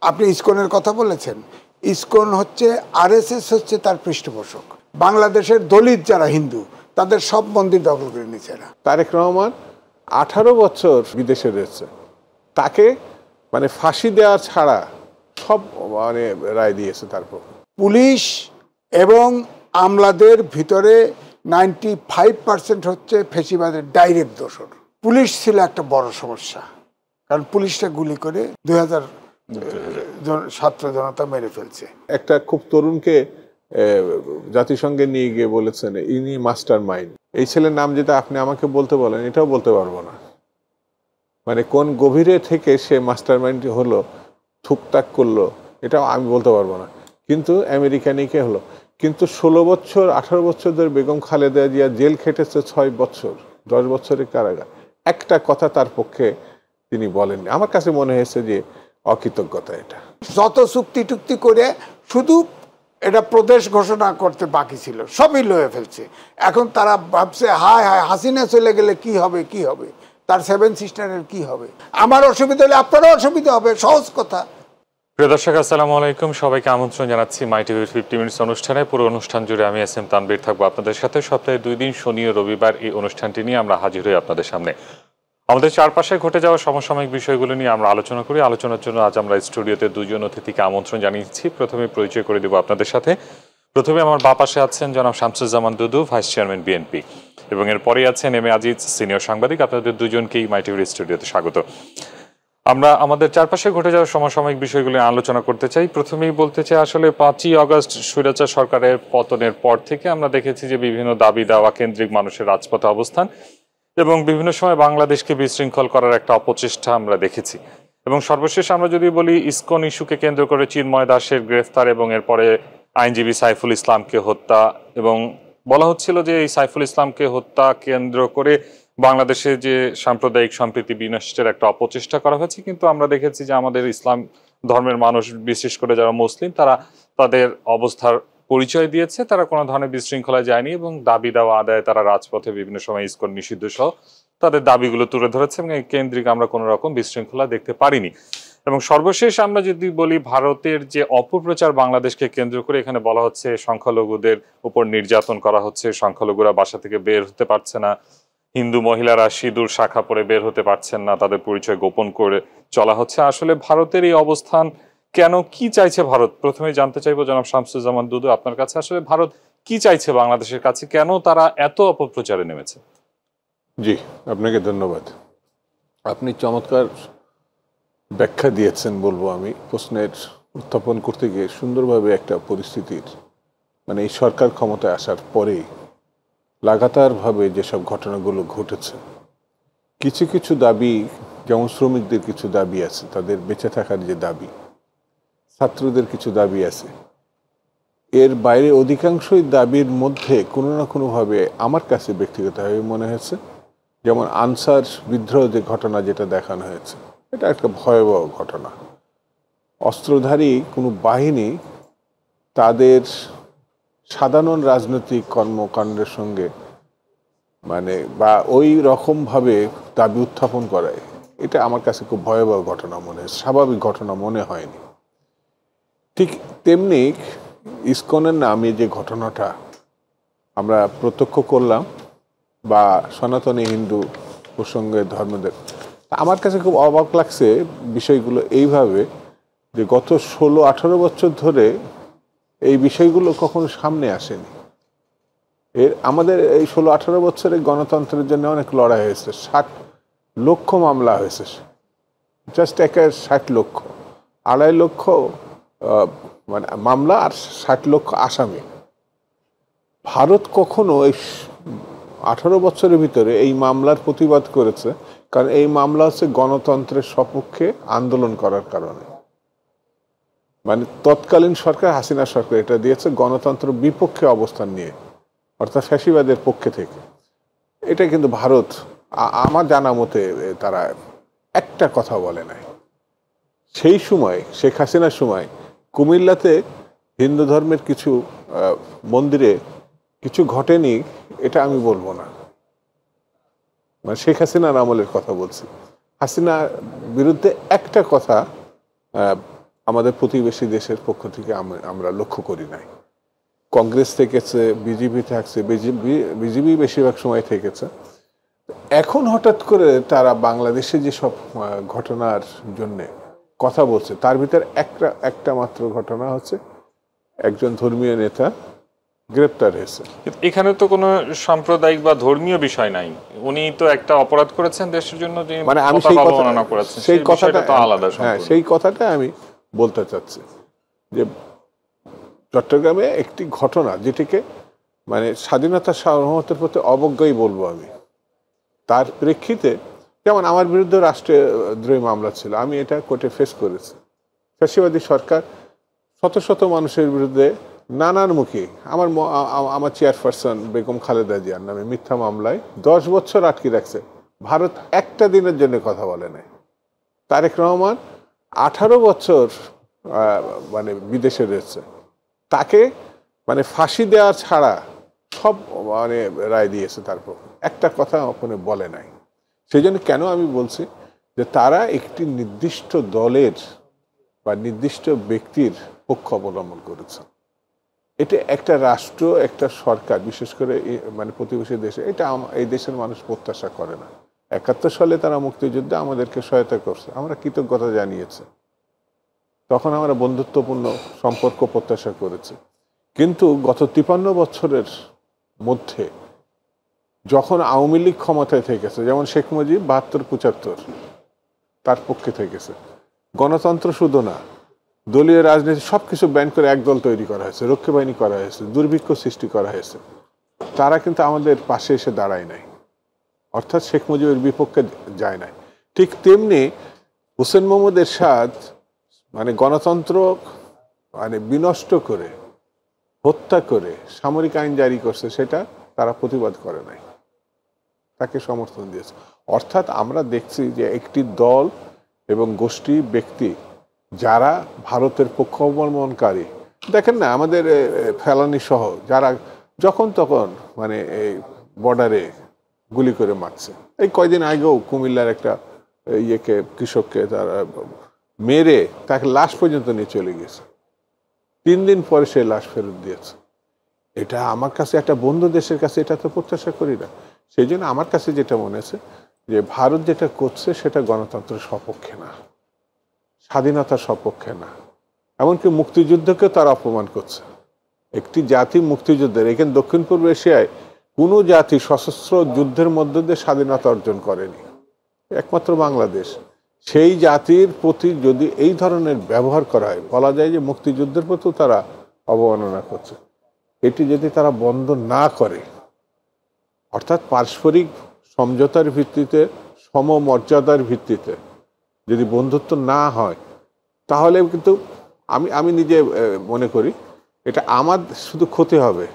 আপনি ইসকনের কথা বলেছেন, ইসকন হচ্ছে আরএসএস হচ্ছে তার পৃষ্ঠপোষক। বাংলাদেশের দলিত যারা হিন্দু তাদের সব মন্দির দখল করে নিচ্ছে না। তারেক রহমান 18 বছর বিদেশে রয়েছে, তাকে মানে ফাঁসি দেওয়া ছাড়া সব মানে রায় দিয়েছে। তারপর পুলিশ এবং আমলাদের ভিতরে 95% হচ্ছে ফেসিবাদের ডাইরেক্ট দোষর। পুলিশ ছিল একটা বড় সমস্যা, কারণ পুলিশটা গুলি করে 2000 ছাত্র জনতা মেরে ফেলছে। একটা খুব তরুণকে জাতিসংঘে নিয়ে গিয়ে বলেছেন ইনি মাস্টার মাইন্ড। এই ছেলের নাম যেটা আপনি আমাকে বলতে বলেন, এটাও বলতে পারবো না। মানে কোন গভীরে থেকে সে মাস্টার মাইন্ড হলো, থুকতাক করলো, এটাও আমি বলতে পারবো না। কিন্তু আমেরিকানিকে হলো। কিন্তু 16 বছর 18 বছর ধরে বেগম খালেদা জিয়া জেল খেটেছে 6 বছর, 10 বছরের কারাগার। একটা কথা তার পক্ষে তিনি বলেননি। আমার কাছে মনে হয়েছে যে অকৃতজ্ঞতা। এটা যত চুক্তি টুক্তি করে শুধু এটা প্রদেশ ঘোষণা করতে বাকি ছিল, সবই লয়ে ফেলছে। এখন তারা ভাবছে হায় হায় হাসিনা চলে গেলে কি হবে, কি হবে, তার 7 সিস্টারের কি হবে, আমার অসুবিধা হলে আপনারও অসুবিধা হবে, সহজ কথা। প্রিয় দর্শক, আসসালামু আলাইকুম। সবাইকে আমন্ত্রণ জানাচ্ছি মাই টিভির 50 মিনিটস অনুষ্ঠানে। পুরো অনুষ্ঠান জুড়ে আমি এস এম তানবীর থাকবো আপনাদের সাথে। সপ্তাহে 2 দিন শনি ও রবিবার এই অনুষ্ঠানটি নিয়ে আমরা হাজির হই আপনাদের সামনে। আমাদের চারপাশে ঘটে যাওয়া সমসাময়িক বিষয়গুলো নিয়ে আমরা আলোচনা করি। আলোচনার জন্য আজ আমরা স্টুডিওতে 2 জন অতিথিকে আমন্ত্রণ জানিয়েছি। প্রথমে পরিচয় করে দেব আপনাদের সাথে। প্রথমে আমার বাঁ পাশে আছেন জনাব শামসুজ্জামান দুদু, ভাইস চেয়ারম্যান বিএনপি, এবং এরপরে আছেন এম এ আজিজ, সিনিয়র সাংবাদিক। আপনাদের দুজনকেই মাই টিভির স্টুডিওতে স্বাগত। আমরা আমাদের চারপাশে ঘটে যাওয়া সমসাময়িক বিষয়গুলো আলোচনা করতে চাই। প্রথমেই বলতে চাই, আসলে 5ই আগস্ট স্বৈরাচার সরকারের পতনের পর থেকে আমরা দেখেছি যে বিভিন্ন দাবি দাওয়া কেন্দ্রিক মানুষের রাজপথে অবস্থান এবং বিভিন্ন সময় বাংলাদেশকে বিশৃঙ্খল করার একটা অপচেষ্টা আমরা দেখেছি। এবং সর্বশেষ আমরা যদি বলি, ইসকন ইস্যুকে কেন্দ্র করে চিন্ময় দাসের গ্রেফতার এবং এরপরে আইনজীবী সাইফুল ইসলামকে হত্যা, এবং বলা হচ্ছিল যে এই সাইফুল ইসলামকে হত্যা কেন্দ্র করে বাংলাদেশে যে সাম্প্রদায়িক সম্প্রীতি বিনষ্টের একটা অপচেষ্টা করা হয়েছে। কিন্তু আমরা দেখেছি যে আমাদের ইসলাম ধর্মের মানুষ, বিশেষ করে যারা মুসলিম, তারা তাদের অবস্থার পরিচয় দিয়েছে, তারা কোনো ধরনের বিশৃঙ্খলায় যায়নি এবং দাবি দেওয়া আদায় তারা রাজপথে বিভিন্ন সময় ইসকন নিষিদ্ধ সহ তাদের দাবিগুলো তুলে ধরেছে এবং এই কেন্দ্রিক আমরা কোনো রকম বিশৃঙ্খলা দেখতে পারিনি। এবং সর্বশেষ আমরা যদি বলি, ভারতের যে অপপ্রচার বাংলাদেশকে কেন্দ্র করে, এখানে বলা হচ্ছে সংখ্যালঘুদের উপর নির্যাতন করা হচ্ছে, সংখ্যালঘুরা বাসা থেকে বের হতে পারছে না, হিন্দু মহিলারা সিঁদুর শাখা পরে বের হতে পারছেন না, তাদের পরিচয় গোপন করে চলা হচ্ছে। আসলে ভারতের এই অবস্থান কেন, কি চাইছে ভারত? প্রথমে জানতে চাইবো জনাব শামসুজ্জামান দুদু আপনার কাছে, আসলে ভারত কি চাইছে বাংলাদেশের কাছে, কেন তারা এত অপপ্রচারে নেমেছে? জি, আপনাকে ধন্যবাদ। আপনি চমৎকার ব্যাখ্যা দিয়েছেন বলবো আমি। প্রশ্নের উত্থাপন করতে গিয়ে সুন্দরভাবে একটা পরিস্থিতির, মানে এই সরকার ক্ষমতায় আসার পরেই লাগাতারভাবে যেসব ঘটনাগুলো ঘটেছে, কিছু কিছু দাবি, যেমন শ্রমিকদের কিছু দাবি আছে, তাদের বেঁচে থাকার যে দাবি, ছাত্রদের কিছু দাবি আছে, এর বাইরে অধিকাংশই দাবির মধ্যে কোনো না কোনোভাবে আমার কাছে ব্যক্তিগতভাবে মনে হয়েছে, যেমন আনসার বিদ্রোহ যে ঘটনা যেটা দেখানো হয়েছে, এটা একটা ভয়াবহ ঘটনা। অস্ত্রধারী কোনো বাহিনী তাদের সাধারণ রাজনৈতিক কর্মকাণ্ডের সঙ্গে মানে বা ওই রকমভাবে দাবি উত্থাপন করায়, এটা আমার কাছে খুব ভয়াবহ ঘটনা মনে হয়, স্বাভাবিক ঘটনা মনে হয়নি। ঠিক তেমনি ইসকনের নামে যে ঘটনাটা আমরা প্রত্যক্ষ করলাম, বা সনাতনী হিন্দু প্রসঙ্গে ধর্মদের, আমার কাছে খুব অবাক লাগছে বিষয়গুলো এইভাবে যে গত 16-18 বছর ধরে এই বিষয়গুলো কখনো সামনে আসেনি। আমাদের এই 16-18 বছরে গণতন্ত্রের জন্য অনেক লড়াই হয়েছে, 60 লক্ষ মামলা হয়েছে, জাস্ট 60 লক্ষ, 2.5 লক্ষ মানে মামলা আর 60 লক্ষ আসামি। ভারত কখনো এই 18 বছরের ভিতরে এই মামলার প্রতিবাদ করেছে, কারণ এই মামলা হচ্ছে গণতন্ত্রের সপক্ষে আন্দোলন করার কারণে। মানে তৎকালীন সরকার, হাসিনা সরকার এটা দিয়েছে গণতন্ত্র বিপক্ষে অবস্থান নিয়ে, অর্থাৎ ফ্যাসিবাদের পক্ষে থেকে। এটা কিন্তু ভারত আমার জানা মতে তারা একটা কথা বলে নাই। সেই সময় শেখ হাসিনার সময় কুমিল্লাতে হিন্দু ধর্মের কিছু মন্দিরে কিছু ঘটেনি, এটা আমি বলবো না, মানে শেখ হাসিনার আমলের কথা বলছি। হাসিনার বিরুদ্ধে একটা কথা আমাদের প্রতিবেশী দেশের পক্ষ থেকে আমরা লক্ষ্য করি নাই। কংগ্রেস থেকেছে, বিজেপি থাকছে, বিজেপি বেশিরভাগ সময় থেকেছে। এখন হঠাৎ করে তারা বাংলাদেশে যেসব ঘটনার জন্যে কথা বলছে, তার ভিতর একটা মাত্র ঘটনা হচ্ছে একজন ধর্মীয় নেতা গ্রেপ্তার হয়েছে। এখানে তো কোনো সাম্প্রদায়িক বা ধর্মীয় বিষয় নাই, উনি তো একটা অপরাধ করেছেন দেশের জন্য, মানে আমি সেই কথাটা তো আলাদা। হ্যাঁ, সেই কথাটা আমি বলতে চাচ্ছি যে চট্টগ্রামে একটি ঘটনা যেটিকে মানে স্বাধীনতা সার্বভৌমত্বের প্রতি অবজ্ঞাই বলবো আমি, তার প্রেক্ষিতে যেমন আমার বিরুদ্ধে রাষ্ট্রদ্রোহী মামলা ছিল, আমি এটা কোর্টে ফেস করেছি। ফ্যাসিবাদী সরকার শত শত মানুষের বিরুদ্ধে নানান মুখে আমার চেয়ারপারসন বেগম খালেদা জিয়ার নামে মিথ্যা মামলায় 10 বছর আটকে রাখছে। ভারত একটা দিনের জন্য কথা বলে নাই। তারেক রহমান 18 বছর মানে বিদেশে রয়েছে, তাকে মানে ফাঁসি দেওয়া ছাড়া সব মানে রায় দিয়েছে, তারপর একটা কথা ওখানে বলে নাই। সেই জন্য কেন আমি বলছি যে তারা একটি নির্দিষ্ট দলের বা নির্দিষ্ট ব্যক্তির পক্ষ অবলম্বন করেছে। এটা একটা রাষ্ট্র, একটা সরকার, বিশেষ করে মানে প্রতিবেশী দেশে, এটা এই দেশের মানুষ প্রত্যাশা করে না। 71 সালে তারা মুক্তিযুদ্ধে আমাদেরকে সহায়তা করছে, আমরা কৃতজ্ঞতা জানিয়েছি, তখন আমরা বন্ধুত্বপূর্ণ সম্পর্ক প্রত্যাশা করেছি। কিন্তু গত 53 বছরের মধ্যে যখন আওয়ামী লীগ ক্ষমতায় থেকেছে, যেমন শেখ মুজিব 72-75 তার পক্ষে থেকেছে, গণতন্ত্র শুধু না, দলীয় রাজনীতি সবকিছু ব্যান করে একদল তৈরি করা হয়েছে, রক্ষী বাহিনী করা হয়েছে, দুর্ভিক্ষ সৃষ্টি করা হয়েছে, তারা কিন্তু আমাদের পাশে এসে দাঁড়ায় নাই, অর্থাৎ শেখ মুজিবের বিপক্ষে যায় নাই। ঠিক তেমনি হোসেন মোহাম্মদ এরশাদ মানে গণতন্ত্র মানে বিনষ্ট করে, হত্যা করে সামরিক আইন জারি করছে, সেটা তারা প্রতিবাদ করে নাই, তাকে সমর্থন দিয়েছে। অর্থাৎ আমরা দেখছি যে একটি দল এবং গোষ্ঠী, ব্যক্তি যারা ভারতের পক্ষ অবলম্বনকারী, দেখেন না আমাদের ফেলানি সহ যারা যখন তখন মানে এই বর্ডারে গুলি করে মারছে। এই কয়দিন আগেও কুমিল্লার একটা ইয়েকে, কৃষককে তারা মেরে তাকে লাশ পর্যন্ত নিয়ে চলে গেছে, 3 দিন পরে সে লাশ ফেরত দিয়েছে। এটা আমার কাছে, একটা বন্ধু দেশের কাছে এটা তো প্রত্যাশা করি না। সেই জন্য আমার কাছে যেটা মনে হচ্ছে যে ভারত যেটা করছে সেটা গণতন্ত্রের সপক্ষে না, স্বাধীনতার সপক্ষে না, এমনকি মুক্তিযুদ্ধকে তারা অপমান করছে। একটি জাতি মুক্তিযুদ্ধের, এখানে দক্ষিণ পূর্ব এশিয়ায় কোনো জাতি সশস্ত্র যুদ্ধের মধ্য দিয়ে স্বাধীনতা অর্জন করেনি, একমাত্র বাংলাদেশ। সেই জাতির প্রতি যদি এই ধরনের ব্যবহার করা হয়, বলা যায় যে মুক্তিযুদ্ধের প্রতিও তারা অবমাননা করছে। এটি যদি তারা বন্ধ না করে, অর্থাৎ পারস্পরিক সমঝোতার ভিত্তিতে, সমমর্যাদার ভিত্তিতে যদি বন্ধুত্ব না হয়, তাহলে কিন্তু আমি নিজে মনে করি এটা আমার শুধু ক্ষতি হবে,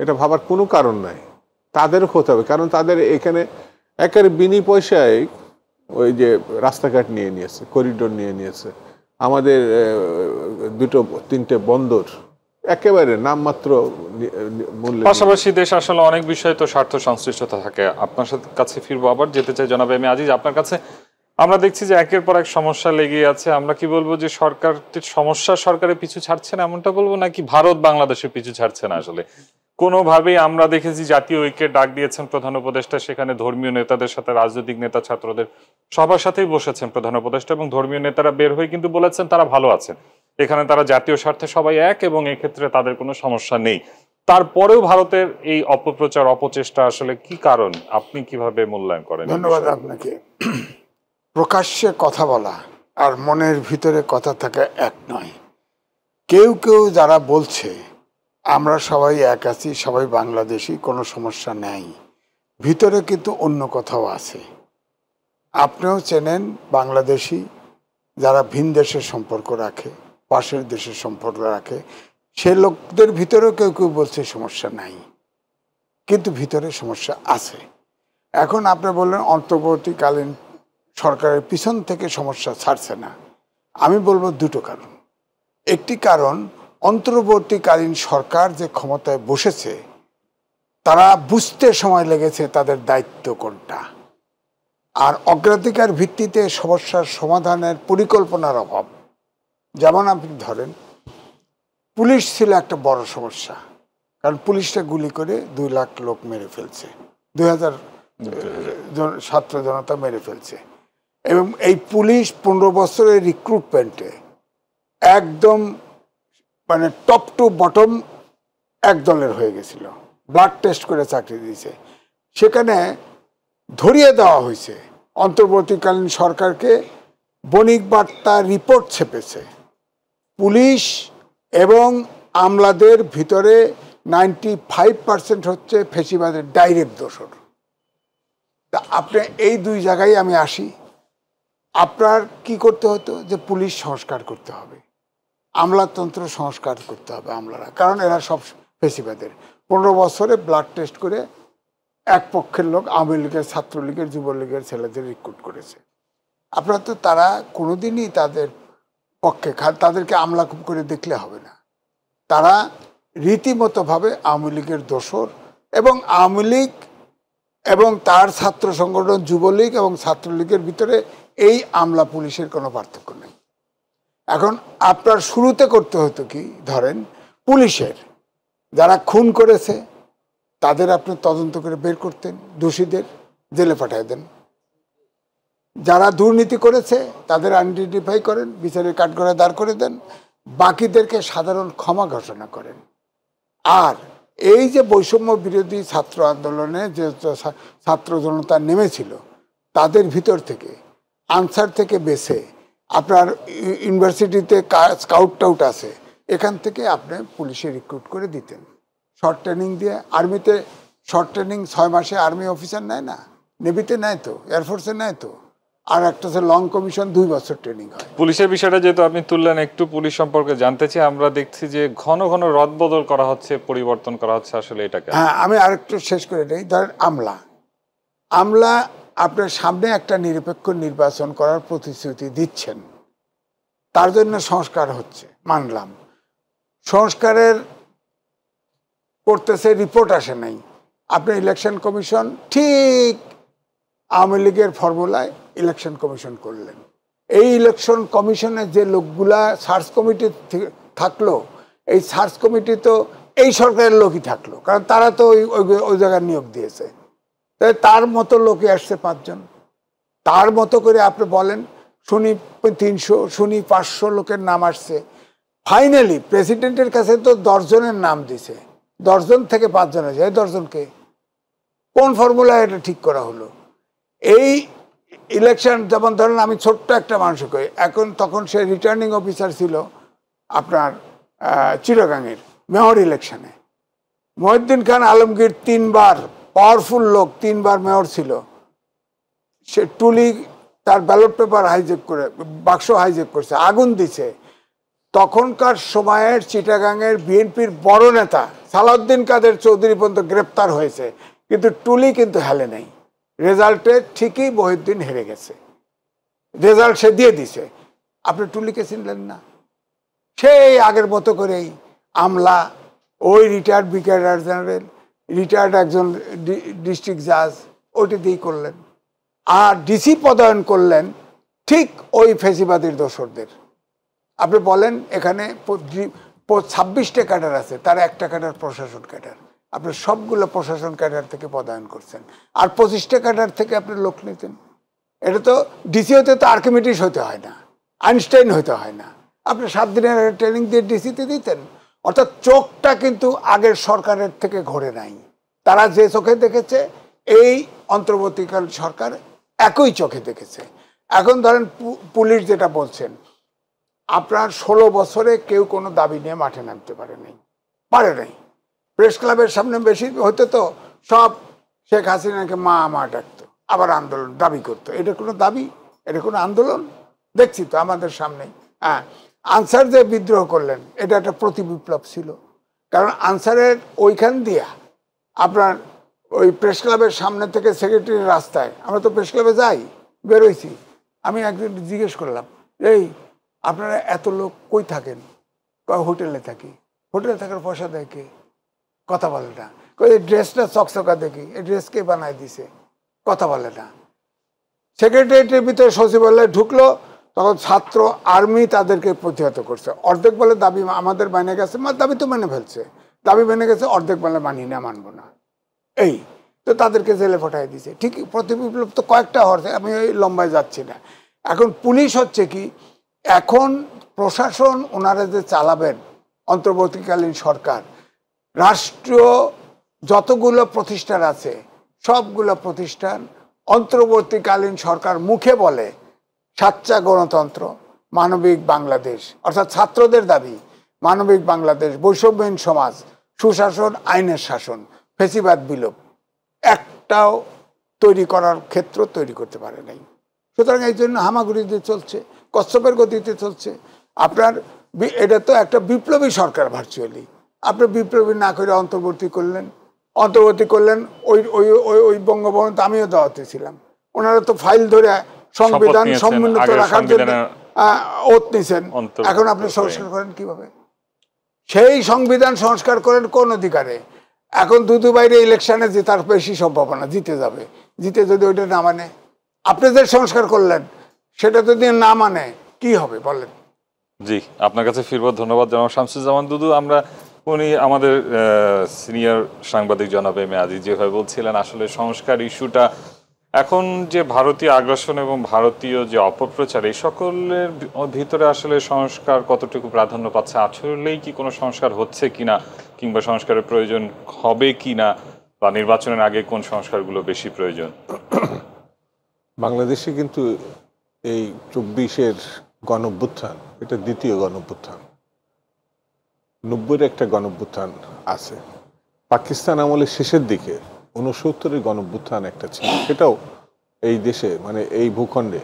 এটা ভাবার কোনো কারণ নাই, তাদেরও ক্ষতি হবে। কারণ তাদের এখানে একেবারে বিনি পয়সায় ওই যে রাস্তাঘাট নিয়ে নিয়েছে, করিডোর নিয়ে নিয়েছে, আমাদের 2-3টে বন্দর একেবারে নামমাত্র মূল্য। পাশাপাশি দেশ আসলে অনেক বিষয়ে তো স্বার্থ সংশ্লিষ্টতা থাকে। আপনার সাথে কাছে ফিরবো, আবার যেতে চাই জনাব এম এ আজিজ আপনার কাছে। আমরা দেখছি যে একের পর এক সমস্যা লেগে আছে। আমরা কি বলবো যে সরকারের সমস্যা সরকারের পিছু ছাড়ছে না, এমনটা বলবো, নাকি ভারত বাংলাদেশের পিছু ছাড়ছে না? আসলে কোনোভাবেই আমরা দেখেছি জাতীয় ঐক্যের ডাক দিয়েছেন প্রধান উপদেষ্টা, সেখানে ধর্মীয় নেতাদের সাথে, রাজনৈতিক নেতা, ছাত্রদের সবার সাথেই বসেছেন প্রধান উপদেষ্টা, এবং ধর্মীয় নেতারা বের হয়ে কিন্তু বলেছেন তারা ভালো আছেন, এখানে তারা জাতীয় স্বার্থে সবাই এক এবং এক্ষেত্রে তাদের কোনো সমস্যা নেই। তারপরেও ভারতের এই অপপ্রচার, অপচেষ্টা আসলে কি কারণ, আপনি কিভাবে মূল্যায়ন করেন? ধন্যবাদ আপনাকে। প্রকাশ্যে কথা বলা আর মনের ভিতরে কথা থাকা এক নয়। কেউ কেউ যারা বলছে আমরা সবাই এক আছি, সবাই বাংলাদেশি, কোনো সমস্যা নেই, ভিতরে কিন্তু অন্য কথাও আছে। আপনিও চেনেন বাংলাদেশি যারা ভিন দেশের সম্পর্ক রাখে, পাশের দেশের সম্পর্ক রাখে, সে লোকদের ভিতরেও কেউ কেউ বলছে সমস্যা নাই, কিন্তু ভিতরে সমস্যা আছে। এখন আপনি বললেন অন্তর্বর্তীকালীন সরকারের পিছন থেকে সমস্যা ছাড়ছে না। আমি বলবো দুটো কারণ। একটি কারণ, অন্তর্বর্তীকালীন সরকার যে ক্ষমতায় বসেছে তারা বুঝতে সময় লেগেছে তাদের দায়িত্ব কোনটা, আর অগ্রাধিকার ভিত্তিতে সমস্যার সমাধানের পরিকল্পনার অভাব। যেমন আপনি ধরেন পুলিশ ছিল একটা বড় সমস্যা, কারণ পুলিশটা গুলি করে 2 লাখ লোক মেরে ফেলছে, 2000 ছাত্র জনতা মেরে ফেলছে। এবং এই পুলিশ 15 বছরের রিক্রুটমেন্টে একদম মানে টপ টু বটম এক দলের হয়ে গেছিল, ব্লাড টেস্ট করে চাকরি দিয়েছে। সেখানে ধরিয়ে দেওয়া হয়েছে অন্তর্বর্তীকালীন সরকারকে, বণিক বার্তা রিপোর্ট ছেপেছে পুলিশ এবং আমলাদের ভিতরে 95% হচ্ছে ফেসিবাদের ডাইরেক্ট দোষর। তা আপনি এই 2 জায়গায় আমি আসি, আপনার কি করতে হতো যে পুলিশ সংস্কার করতে হবে, আমলাতন্ত্র সংস্কার করতে হবে আমলারা, কারণ এরা সব ফেসিবাদের। 15 বছরে ব্লাড টেস্ট করে এক পক্ষের লোক আওয়ামী লীগের, ছাত্রলীগের, যুবলীগের ছেলেদের রিক্রুট করেছে। আপনার তো তারা কোনোদিনই তাদের পক্ষে, তাদেরকে আমলা করে দেখলে হবে না। তারা রীতিমতোভাবে আওয়ামী লীগের দোসর, এবং আওয়ামী লীগ এবং তার ছাত্র সংগঠন যুবলীগ এবং ছাত্রলীগের ভিতরে এই আমলা পুলিশের কোনো পার্থক্য নেই। এখন আপনার শুরুতে করতে হতো কি, ধরেন পুলিশের যারা খুন করেছে তাদের আপনি তদন্ত করে বের করতেন, দোষীদের জেলে পাঠিয়ে দেন। যারা দুর্নীতি করেছে তাদের আইডেন্টিফাই করেন, বিচারের কাঠগড়ায় দাঁড় করে দেন, বাকিদেরকে সাধারণ ক্ষমা ঘোষণা করেন। আর এই যে বৈষম্য বিরোধী ছাত্র আন্দোলনে যে ছাত্র জনতা নেমেছিল, তাদের ভিতর থেকে আনসার থেকে বেছে আপনার ইউনিভার্সিটিতে স্কাউট টাউট আছে, এখান থেকে আপনি পুলিশে রিক্রুট করে দিতেন শর্ট ট্রেনিং দিয়ে। আর্মিতে শর্ট ট্রেনিং 6 মাসে আর্মি অফিসার নেয় না, নেভিতে নেয় তো, এয়ারফোর্সে নেয় তো, আর একটা হচ্ছে লং কমিশন 2 বছর ট্রেনিং হয়। পুলিশের বিষয়টা যেহেতু আপনি তুললেন, একটু পুলিশ সম্পর্কে জানতে চাই। আমরা দেখছি যে ঘন ঘন রদবদল করা হচ্ছে, পরিবর্তন করা হচ্ছে, আসলে এটাকে। হ্যাঁ, আমি আরেকটু শেষ করে নেই। ধরেন আমলা আপনার সামনে একটা নিরপেক্ষ নির্বাচন করার প্রতিশ্রুতি দিচ্ছেন, তার জন্য সংস্কার হচ্ছে, মানলাম। সংস্কারের করতেছে, রিপোর্ট আসে নাই, আপনি ইলেকশন কমিশন ঠিক আওয়ামী লীগের ফর্মুলায় ইলেকশন কমিশন করলেন। এই ইলেকশন কমিশনে যে লোকগুলা সার্চ কমিটি থাকলো, এই সার্চ কমিটি তো এই সরকারের লোকই থাকলো, কারণ তারা তো ওই জায়গায় নিয়োগ দিয়েছে। তাই তার মতো লোকে আসছে 5 জন, তার মতো করে আপনি বলেন শুনি 300, শুনি 500 লোকের নাম আসছে। ফাইনালি প্রেসিডেন্টের কাছে তো 10 জনের নাম দিছে, 10 জন থেকে 5 জন আছে। এই 10 জনকে কোন ফর্মুলায় এটা ঠিক করা হলো? এই ইলেকশন, যেমন ধরেন আমি ছোট্ট একটা মানুষকে, তখন সে রিটার্নিং অফিসার ছিল আপনার চিটাগাংয়ের মেয়র ইলেকশনে। মহিউদ্দিন খান আলমগীর 3 বার পাওয়ারফুল লোক, 3 বার মেয়র ছিল। সে টুলি তার ব্যালট পেপার হাইজেক করে, বাক্স হাইজেক করছে, আগুন দিছে। তখনকার সময়ের চিটাগাংয়ের বিএনপির বড় নেতা সালাউদ্দিন কাদের চৌধুরী পর্যন্ত গ্রেপ্তার হয়েছে, কিন্তু টুলি কিন্তু হেলে নেই। রেজাল্টে ঠিকই মহিউদ্দিন হেরে গেছে, রেজাল্ট সে দিয়ে দিছে। আপনি টুলিকে চিনলেন না? সেই আগের মতো করেই আমলা, ওই রিটায়ার্ড ব্রিগেডিয়ার জেনারেল, রিটায়ার্ড একজন ডিস্ট্রিক্ট জাজ, ওইটা দিয়েই করলেন। আর ডিসি পদায়ন করলেন ঠিক ওই ফেসিবাদীর দোসরদের। আপনি বলেন এখানে 26টা ক্যাডার আছে, তার একটা ক্যাডার প্রশাসন ক্যাডার। আপনি সবগুলো প্রশাসন ক্যাডার থেকে পদায়ন করছেন, আর 25টা ক্যাডার থেকে আপনি লোক নিতেন। এটা তো ডিসি হতে তো আর্কিমিডিস হতে হয় না, আইনস্টাইন হতে হয় না, আপনি 7 দিনের ট্রেনিং দিয়ে ডিসিতে দিতেন। অর্থাৎ চোখটা কিন্তু আগের সরকারের থেকে ঘোরে নাই। তারা যে চোখে দেখেছে, এই অন্তর্বর্তীকাল সরকার একই চোখে দেখেছে। এখন ধরেন পুলিশ যেটা বলছেন, আপনার 16 বছরে কেউ কোনো দাবি নিয়ে মাঠে নামতে পারে নাই। প্রেস ক্লাবের সামনে বেশি হতো তো সব শেখ হাসিনাকে মা ডাকতো, আবার আন্দোলন দাবি করতো। এটা কোনো দাবি? এটা কোনো আন্দোলন? দেখছি তো আমাদের সামনে। হ্যাঁ, আনসার যে বিদ্রোহ করলেন, এটা একটা প্রতি বিপ্লব ছিল। কারণ আনসারের ওইখান দিয়া আপনার ওই প্রেস ক্লাবের সামনে থেকে সেক্রেটারি রাস্তায়, আমরা তো প্রেস ক্লাবে যাই, বেরোইছি। আমি একদিন জিজ্ঞেস করলাম, এই আপনারা এত লোক কই থাকেন? হোটেলে থাকি। হোটেলে থাকার পয়সা দেয় কে? কথা বলে না। এই ড্রেসটা চকচকা দেখি, এই ড্রেস কে বানাই দিছে? কথা বলে না। সেক্রেটারিয়েটের ভিতরে সচিবালয়ে ঢুকলো, তখন ছাত্র আর্মি তাদেরকে প্রতিহত করছে। অর্ধেক বলে দাবি আমাদের মেনে গেছে, দাবি তো মেনে ফেলছে, দাবি মেনে গেছে, অর্ধেক বলে মানি না, মানবো না, এই তো তাদেরকে জেলে পাঠিয়ে দিয়েছে। ঠিক প্রতিবিপ্লব তো কয়েকটা হচ্ছে, আমি ওই লম্বায় যাচ্ছি না। এখন পুলিশ হচ্ছে কি, এখন প্রশাসন ওনারা যে চালাবেন, অন্তর্বর্তীকালীন সরকার, রাষ্ট্রীয় যতগুলো প্রতিষ্ঠান আছে সবগুলো প্রতিষ্ঠান অন্তর্বর্তীকালীন সরকার মুখে বলে সাচ্চা গণতন্ত্র, মানবিক বাংলাদেশ, অর্থাৎ ছাত্রদের দাবি মানবিক বাংলাদেশ, বৈষম্যহীন সমাজ, সুশাসন, আইনের শাসন, ফেসিবাদ বিলোপ, একটাও তৈরি করার ক্ষেত্র তৈরি করতে পারে নাই। সুতরাং এই জন্য হামাগুড়িতে চলছে, কচ্ছপের গতিতে চলছে। আপনার এটা তো একটা বিপ্লবী সরকার ভার্চুয়ালি, আপনি বিপ্লবী না করে অন্তর্বর্তী করলেন, ওই ওই ওই ওই বঙ্গভবন আমিও দাওয়াতে ছিলাম, ওনারা তো ফাইল ধরে সংবিধান সমুন্নত রাখার জন্য ওত নিছেন। এখন আপনি সংস্কার করেন কিভাবে? সেই সংবিধান সংস্কার করেন কোন অধিকারে? এখন দুদু বাইরে ইলেকশনে জেতার বেশি সম্ভাবনা, জিতে যাবে, জিতে যদি ওইটা না মানে, আপনি যে সংস্কার করলেন সেটা যদি না মানে কি হবে বলেন? জি, আপনার কাছে ফিরবো। ধন্যবাদ জনাব শামসুজ্জামান দুদু। উনি আমাদের সিনিয়র সাংবাদিক জনাব এম এ আজিজ যেভাবে বলছিলেন, আসলে সংস্কার ইস্যুটা এখন যে ভারতীয় আগ্রাসন এবং ভারতীয় যে অপপ্রচার, এই সকলের ভিতরে আসলে সংস্কার কতটুকু প্রাধান্য পাচ্ছে, আসলেই কি কোনো সংস্কার হচ্ছে কিনা, কিংবা সংস্কারের প্রয়োজন হবে কিনা, বা নির্বাচনের আগে কোন সংস্কারগুলো বেশি প্রয়োজন? বাংলাদেশে কিন্তু এই 24-এর গণঅভ্যুত্থান, এটা দ্বিতীয় গণঅভ্যুত্থান। 90-এর একটা গণঅভ্যুত্থান আছে, পাকিস্তান আমলের শেষের দিকে 69-এর গণঅভ্যুত্থান একটা ছিল, সেটাও এই দেশে মানে এই ভূখণ্ডে,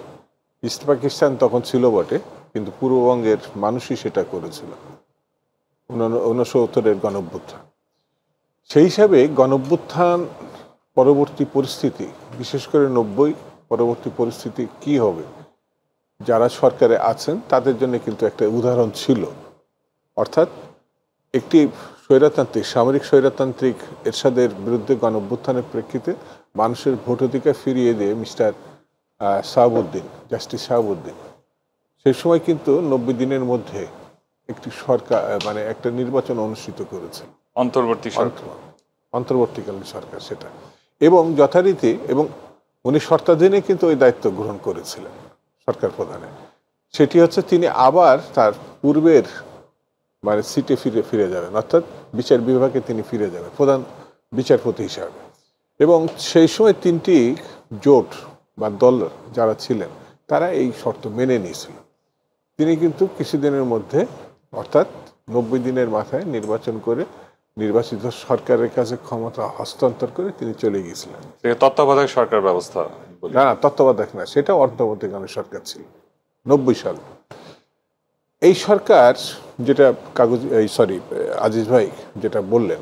ইস্ট পাকিস্তান তখন ছিল বটে, কিন্তু পূর্ববঙ্গের মানুষই সেটা করেছিল 69-এর গণঅভ্যুত্থান। সেই হিসাবে গণঅভ্যুত্থান পরবর্তী পরিস্থিতি, বিশেষ করে 90 পরবর্তী পরিস্থিতি কি হবে, যারা সরকারে আছেন তাদের জন্য কিন্তু একটা উদাহরণ ছিল। অর্থাৎ একটি স্বৈরতান্ত্রিক, সামরিক স্বৈরতান্ত্রিক এরশাদের বিরুদ্ধে গণঅভ্যুত্থানের প্রেক্ষিতে মানুষের ভোটাধিকার ফিরিয়ে দিয়ে মিস্টার শাহাবুদ্দিন, জাস্টিস শাহাবুদ্দিন, সেই সময় কিন্তু 90 দিনের মধ্যে একটি সরকার মানে একটা নির্বাচন অনুষ্ঠিত করেছে, অন্তর্বর্তীকালীন সরকার সেটা, এবং যথারীতি, এবং উনি শর্তাধীনে কিন্তু ওই দায়িত্ব গ্রহণ করেছিলেন সরকার প্রধানের। সেটি হচ্ছে তিনি আবার তার পূর্বের মানে সিটে ফিরে যাবেন, অর্থাৎ বিচার বিভাগে তিনি ফিরে যাবেন প্রধান বিচারপতি হিসাবে। এবং সেই সময় 3টি জোট বা দল যারা ছিলেন তারা এই শর্ত মেনে নিয়েছিল। তিনি কিন্তু কিছুদিনের মধ্যে, অর্থাৎ 90 দিনের মাথায় নির্বাচন করে নির্বাচিত সরকারের কাছে ক্ষমতা হস্তান্তর করে তিনি চলে গিয়েছিলেন। তত্ত্বাবধায়ক সরকার ব্যবস্থা? না, তত্ত্বাবধায়ক না, সেটা অন্তর্বর্তীকালীন সরকার ছিল 90 সাল। এই সরকার যেটা আজিজ ভাই যেটা বললেন,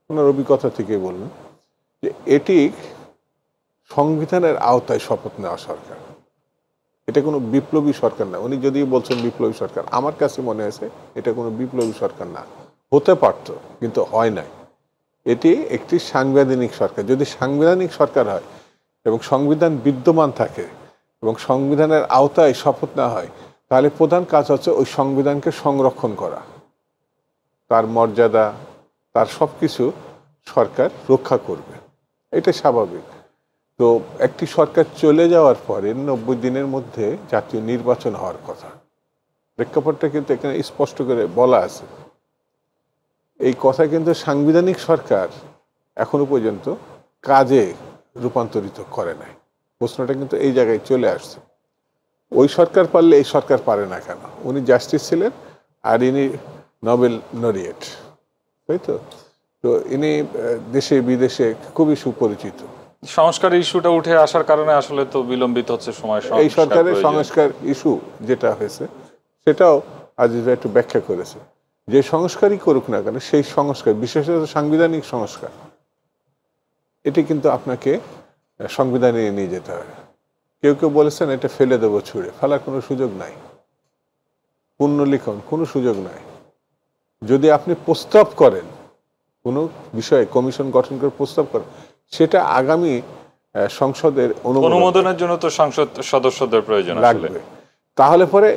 ওনার অভিজ্ঞতা থেকে বললেন যে এটি সংবিধানের আওতায় শপথ নেওয়া সরকার, এটা কোনো বিপ্লবী সরকার না। উনি যদি বলছেন বিপ্লবী সরকার, আমার কাছে মনে হয়েছে এটা কোনো বিপ্লবী সরকার না, হতে পারত কিন্তু হয় নাই। এটি একটি সাংবিধানিক সরকার। যদি সাংবিধানিক সরকার হয় এবং সংবিধান বিদ্যমান থাকে এবং সংবিধানের আওতায় শপথ নেওয়া হয়, তাহলে প্রধান কাজ হচ্ছে ওই সংবিধানকে সংরক্ষণ করা, তার মর্যাদা, তার সব কিছু সরকার রক্ষা করবে, এটা স্বাভাবিক। তো একটি সরকার চলে যাওয়ার পরে 90 দিনের মধ্যে জাতীয় নির্বাচন হওয়ার কথা, প্রেক্ষাপটটা কিন্তু এখানে স্পষ্ট করে বলা আছে। এই কথা কিন্তু সাংবিধানিক সরকার এখনো পর্যন্ত কাজে রূপান্তরিত করে নাই। প্রশ্নটা কিন্তু এই জায়গায় চলে আসছে, ওই সরকার পারলে এই সরকার পারে না কেন? উনি জাস্টিস ছিলেন আর ইনি নোবেল লরিয়েট, তাই তো? তো ইনি দেশে বিদেশে খুবই সুপরিচিত। সংস্কার ইস্যুটা উঠে আসার কারণে আসলে তো বিলম্বিত হচ্ছে সময়। এই সরকারের সংস্কার ইস্যু যেটা হয়েছে সেটাও আজিজ ভাই একটু ব্যাখ্যা করেছে, যে সংস্কারই করুক না কেন, সেই সংস্কার, বিশেষত সাংবিধানিক সংস্কার, এটি কিন্তু আপনাকে সংবিধানে নিয়ে যেতে হবে। কেউ কেউ বলেছেন এটা ফেলে দেবো ছুঁড়ে, ফেলার কোনো সুযোগ নাই, পুনর্লিখন কোনো সুযোগ নাই। যদি আপনি প্রস্তাব করেন কোনো বিষয়ে, কমিশন গঠন করে প্রস্তাব করেন, সেটা আগামী সংসদের অনুমোদনের জন্য তো সংসদ সদস্যদের প্রয়োজন লাগবে। তাহলে পরে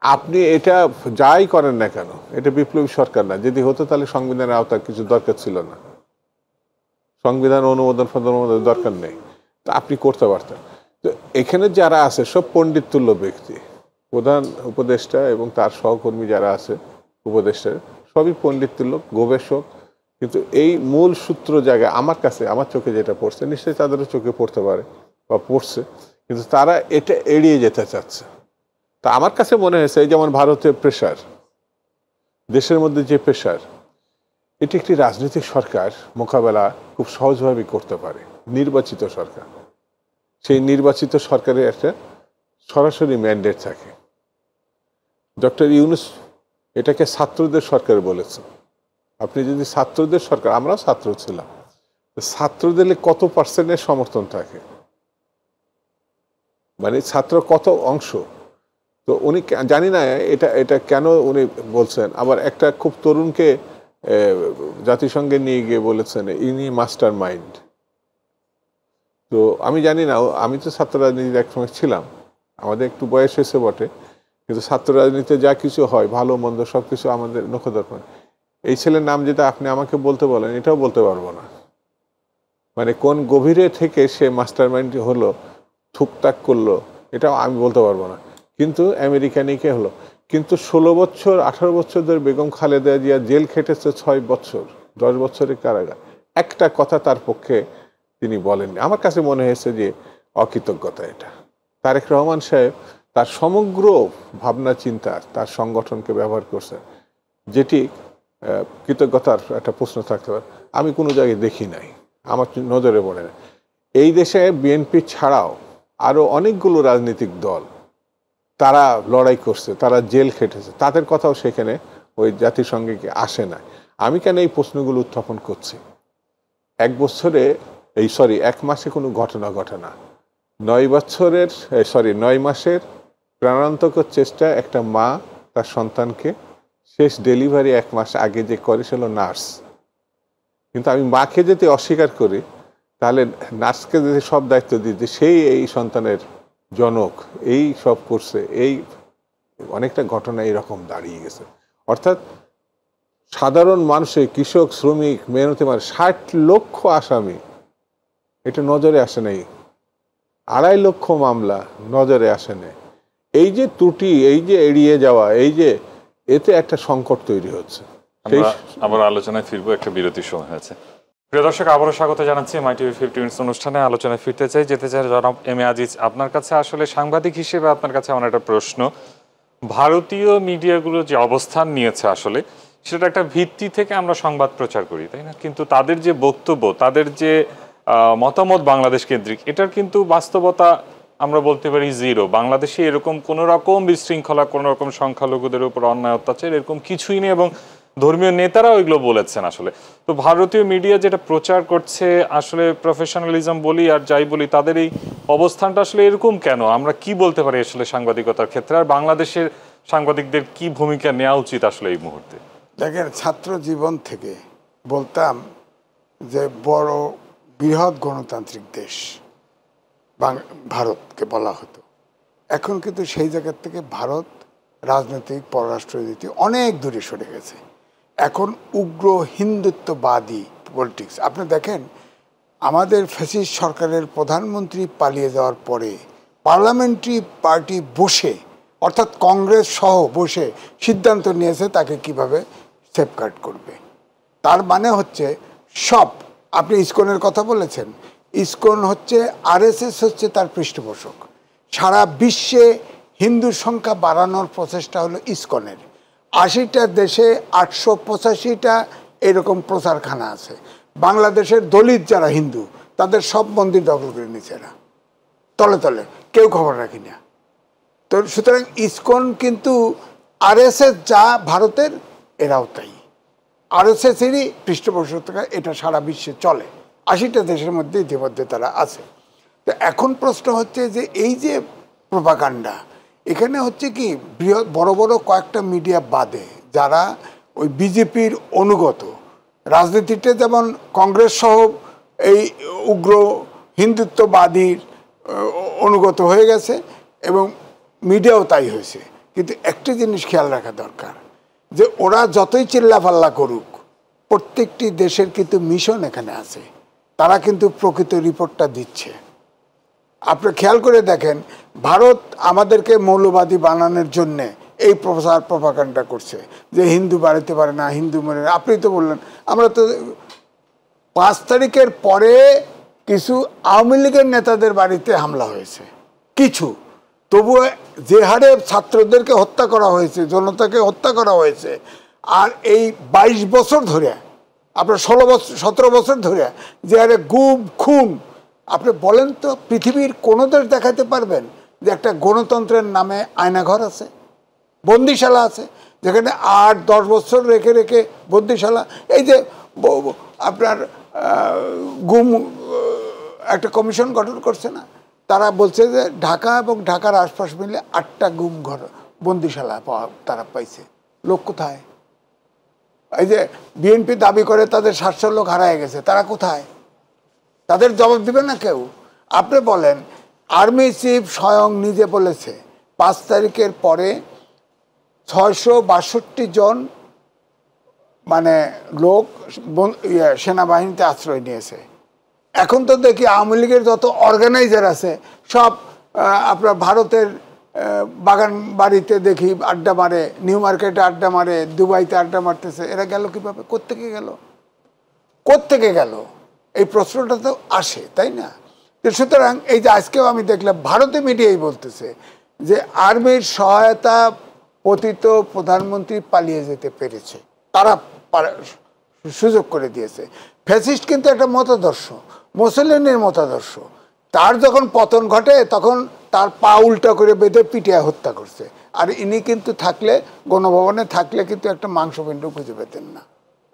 আপনি এটা যাই করেন না কেন, এটা বিপ্লবী সরকার না। যদি হতো তাহলে সংবিধানের আওতার কিছু দরকার ছিল না, সংবিধান অনুমোদন দরকার নেই, তো আপনি করতে পারতেন। তো এখানে যারা আছে সব পণ্ডিত তুল্য ব্যক্তি, প্রধান উপদেষ্টা এবং তার সহকর্মী যারা আছে উপদেষ্টা, সবই পণ্ডিত তুল্য গবেষক। কিন্তু এই মূল সূত্র জায়গায় আমার কাছে, আমার চোখে যেটা পড়ছে, নিশ্চয়ই তাদেরও চোখে পড়তে পারে বা পড়ছে, কিন্তু তারা এটা এড়িয়ে যেতে চাচ্ছে। তা আমার কাছে মনে হয়েছে এই যেমন ভারতের প্রেশার, দেশের মধ্যে যে প্রেশার, এটি একটি রাজনৈতিক সরকার মোকাবেলা খুব সহজভাবে করতে পারে, নির্বাচিত সরকার। সেই নির্বাচিত সরকারের একটা সরাসরি ম্যান্ডেট থাকে। ডক্টর ইউনূস এটাকে ছাত্রদের সরকার বলেছেন। আপনি যদি ছাত্রদের সরকার, আমরাও ছাত্র ছিলাম, ছাত্রদের কত পার্সেন্টের সমর্থন থাকে, মানে ছাত্র কত অংশ, তো উনি জানি না এটা কেন উনি বলছেন। আবার একটা খুব তরুণকে জাতিসংঘে নিয়ে গিয়ে বলেছেন ইনি মাস্টার মাইন্ড। তো আমি জানি না, আমি তো ছাত্র রাজনীতির একসময় ছিলাম, আমাদের একটু বয়স হয়েছে বটে, কিন্তু ছাত্র রাজনীতিতে যা কিছু হয় ভালো মন্দ সব কিছু আমাদের নখদর্পণ। এই ছেলের নাম যেটা আপনি আমাকে বলতে বলেন, এটাও বলতে পারবো না, মানে কোন গভীরে থেকে সে মাস্টার মাইন্ড হলো, থুকতাক করলো, এটাও আমি বলতে পারবো না। কিন্তু আমেরিকানিকে হলো, কিন্তু 16 বছর 18 বছর ধরে বেগম খালেদা জিয়া জেল খেটেছে 6 বছর 10 বছরের কারাগার, একটা কথা তার পক্ষে তিনি বলেননি। আমার কাছে মনে হয়েছে যে অকৃতজ্ঞতা এটা। তারেক রহমান সাহেব তার সমগ্র ভাবনা চিন্তা তার সংগঠনকে ব্যবহার করছে, যেটি কৃতজ্ঞতার একটা প্রশ্ন থাকতে পারে। আমি কোনো জায়গায় দেখি নাই, আমার নজরে পড়ে না। এই দেশে বিএনপি ছাড়াও আরও অনেকগুলো রাজনৈতিক দল তারা লড়াই করছে, তারা জেল খেটেছে, তাদের কথাও সেখানে ওই জাতিসংঘে আসে না। আমি কেন এই প্রশ্নগুলো উত্থাপন করছি? এক মাসে কোনো ঘটনা ঘটে না। 9 মাসের প্রাণান্তকর চেষ্টা একটা মা তার সন্তানকে শেষ ডেলিভারি 1 মাস আগে যে করে ছিল নার্স। কিন্তু আমি মাকে যদি অস্বীকার করি, তাহলে নার্সকে যদি সব দায়িত্ব দিতে, সেই এই সন্তানের জনক, এই সব করছে, এই অনেকটা ঘটনা এরকম দাঁড়িয়ে গেছে। অর্থাৎ সাধারণ মানুষের, কৃষক, শ্রমিক, মেহনতি মানুষ, 60 লক্ষ আসামি, এটা নজরে আসে নাই। 2.5 লক্ষ মামলা নজরে আসে নাই। এই যে ত্রুটি, এই যে এড়িয়ে যাওয়া, এই যে এতে একটা সংকট তৈরি হচ্ছে। আবার আলোচনায় ফিরবো, একটা বিরতির সময় হয়েছে। প্রিয় দর্শক, আবারও স্বাগত জানাচ্ছি মাই টিভি 50 মিনিটস অনুষ্ঠানে। আলোচনায় যেতে চাই জনাব এম এ আজিজ, আপনার কাছে আসলে সাংবাদিক হিসেবে আপনার কাছে আমার একটা প্রশ্ন। ভারতীয় মিডিয়াগুলো যে অবস্থান নিয়েছে আসলে সেটা একটা ভিত্তি থেকে আমরা সংবাদ প্রচার করি, তাই না? কিন্তু তাদের যে বক্তব্য, তাদের যে মতামত বাংলাদেশ কেন্দ্রিক, এটার কিন্তু বাস্তবতা আমরা বলতে পারি জিরো। বাংলাদেশে এরকম কোনো রকম বিশৃঙ্খলা, কোনো রকম সংখ্যালঘুদের উপর অন্যায় অত্যাচার এরকম কিছুই নেই, এবং ধর্মীয় নেতারাও এগুলো বলেছেন আসলে। তো ভারতীয় মিডিয়া যেটা প্রচার করছে, আসলে প্রফেশনালিজম বলি আর যাই বলি, তাদের এই অবস্থানটা আসলে এরকম কেন? আমরা কি বলতে পারি আসলে সাংবাদিকতার ক্ষেত্রে, আর বাংলাদেশের সাংবাদিকদের কি ভূমিকা নেওয়া উচিত আসলে এই মুহূর্তে? দেখেন, ছাত্র জীবন থেকে বলতাম যে বড় বৃহৎ গণতান্ত্রিক দেশ ভারতকে বলা হতো। এখন কিন্তু সেই জায়গার থেকে ভারত রাজনৈতিক, পররাষ্ট্রনীতি অনেক দূরে সরে গেছে। এখন উগ্র হিন্দুত্ববাদী পলিটিক্স। আপনি দেখেন, আমাদের ফ্যাসিস্ট সরকারের প্রধানমন্ত্রী পালিয়ে যাওয়ার পরে পার্লামেন্টারি পার্টি বসে, অর্থাৎ কংগ্রেস সহ বসে সিদ্ধান্ত নিয়েছে তাকে কিভাবে সেফগার্ড করবে। তার মানে হচ্ছে সব, আপনি ইসকনের কথা বলেছেন, ইসকন হচ্ছে আরএসএস হচ্ছে তার পৃষ্ঠপোষক। সারা বিশ্বে হিন্দুর সংখ্যা বাড়ানোর প্রচেষ্টা হলো ইসকনের। 80টা দেশে 885টা এরকম প্রচারখানা আছে। বাংলাদেশের দলিত যারা হিন্দু, তাদের সব মন্দির দখল করে নিচ্ছে এরা, তলে তলে, কেউ খবর রাখি না। তো সুতরাং ইসকন কিন্তু আরএসএস যা ভারতের, এরাও তাই। আরএসএসেরই পৃষ্ঠপোষকতা, এটা সারা বিশ্বে চলে। 80টা দেশের মধ্যে ইতিমধ্যে তারা আছে। তো এখন প্রশ্ন হচ্ছে যে এই যে প্রোপাগান্ডা, এখানে হচ্ছে কি বড় বড় কয়েকটা মিডিয়া বাদে যারা ওই বিজেপির অনুগত, রাজনীতিতে যেমন কংগ্রেস সহ এই উগ্র হিন্দুত্ববাদীর অনুগত হয়ে গেছে, এবং মিডিয়াও তাই হয়েছে। কিন্তু একটি জিনিস খেয়াল রাখা দরকার, যে ওরা যতই চিল্লাফাল্লা করুক, প্রত্যেকটি দেশের কিন্তু মিশন এখানে আছে, তারা কিন্তু প্রকৃত রিপোর্টটা দিচ্ছে। আপনি খেয়াল করে দেখেন, ভারত আমাদেরকে মৌলবাদী বানানোর জন্যে এই প্রচার প্রপাগান্ডা করছে যে হিন্দু বাড়িতে পারে না, হিন্দু মরে না। আপনি তো বললেন, আমরা তো 5 তারিখের পরে কিছু আওয়ামী লীগের নেতাদের বাড়িতে হামলা হয়েছে কিছু, তবুও যে হারে ছাত্রদেরকে হত্যা করা হয়েছে, জনতাকে হত্যা করা হয়েছে, আর এই 22 বছর ধরে, আপনার 17 বছর ধরে যে হারে গুম খুন, আপনি বলেন তো পৃথিবীর কোনো দেশ দেখাতে পারবেন যে একটা গণতন্ত্রের নামে আয়নাঘর আছে, বন্দিশালা আছে, যেখানে 8-10 বছর রেখে রেখে বন্দিশালা? এই যে আপনার গুম একটা কমিশন গঠন করছে না, তারা বলছে যে ঢাকা এবং ঢাকার আশপাশ মিলে 8টা গুম ঘর বন্দিশালা তারা পাইছে। লোক কোথায়? এই যে বিএনপি দাবি করে তাদের 700 লোক হারায় গেছে, তারা কোথায়? তাদের জবাব দিবে না কেউ? আপনি বলেন, আর্মি চিফ স্বয়ং নিজে বলেছে 5 তারিখের পরে 662 জন মানে লোক সেনাবাহিনীতে আশ্রয় নিয়েছে। এখন তো দেখি আওয়ামী লীগের যত অর্গানাইজার আছে সব আপনার ভারতের বাগান বাড়িতে দেখি আড্ডা মারে, নিউ মার্কেটে আড্ডা মারে, দুবাইতে আড্ডা মারতেছে। এরা গেল কিভাবে? কোত্থেকে গেল? কোত্থেকে গেল? এই প্রশ্নটা তো আসে, তাই না? সুতরাং এই যে আজকেও আমি দেখলাম ভারতে মিডিয়াই বলতেছে যে আর্মির সহায়তা পতিত প্রধানমন্ত্রী পালিয়ে যেতে পেরেছে, তারা সুযোগ করে দিয়েছে। ফ্যাসিস্ট কিন্তু একটা মতাদর্শ, মুসলিনের মতাদর্শ। তার যখন পতন ঘটে তখন তার পা উল্টা করে বেঁধে পিটিয়ে হত্যা করছে। আর ইনি কিন্তু থাকলে, গণভবনে থাকলে কিন্তু একটা মাংসপিণ্ড খুঁজে পেতেন না,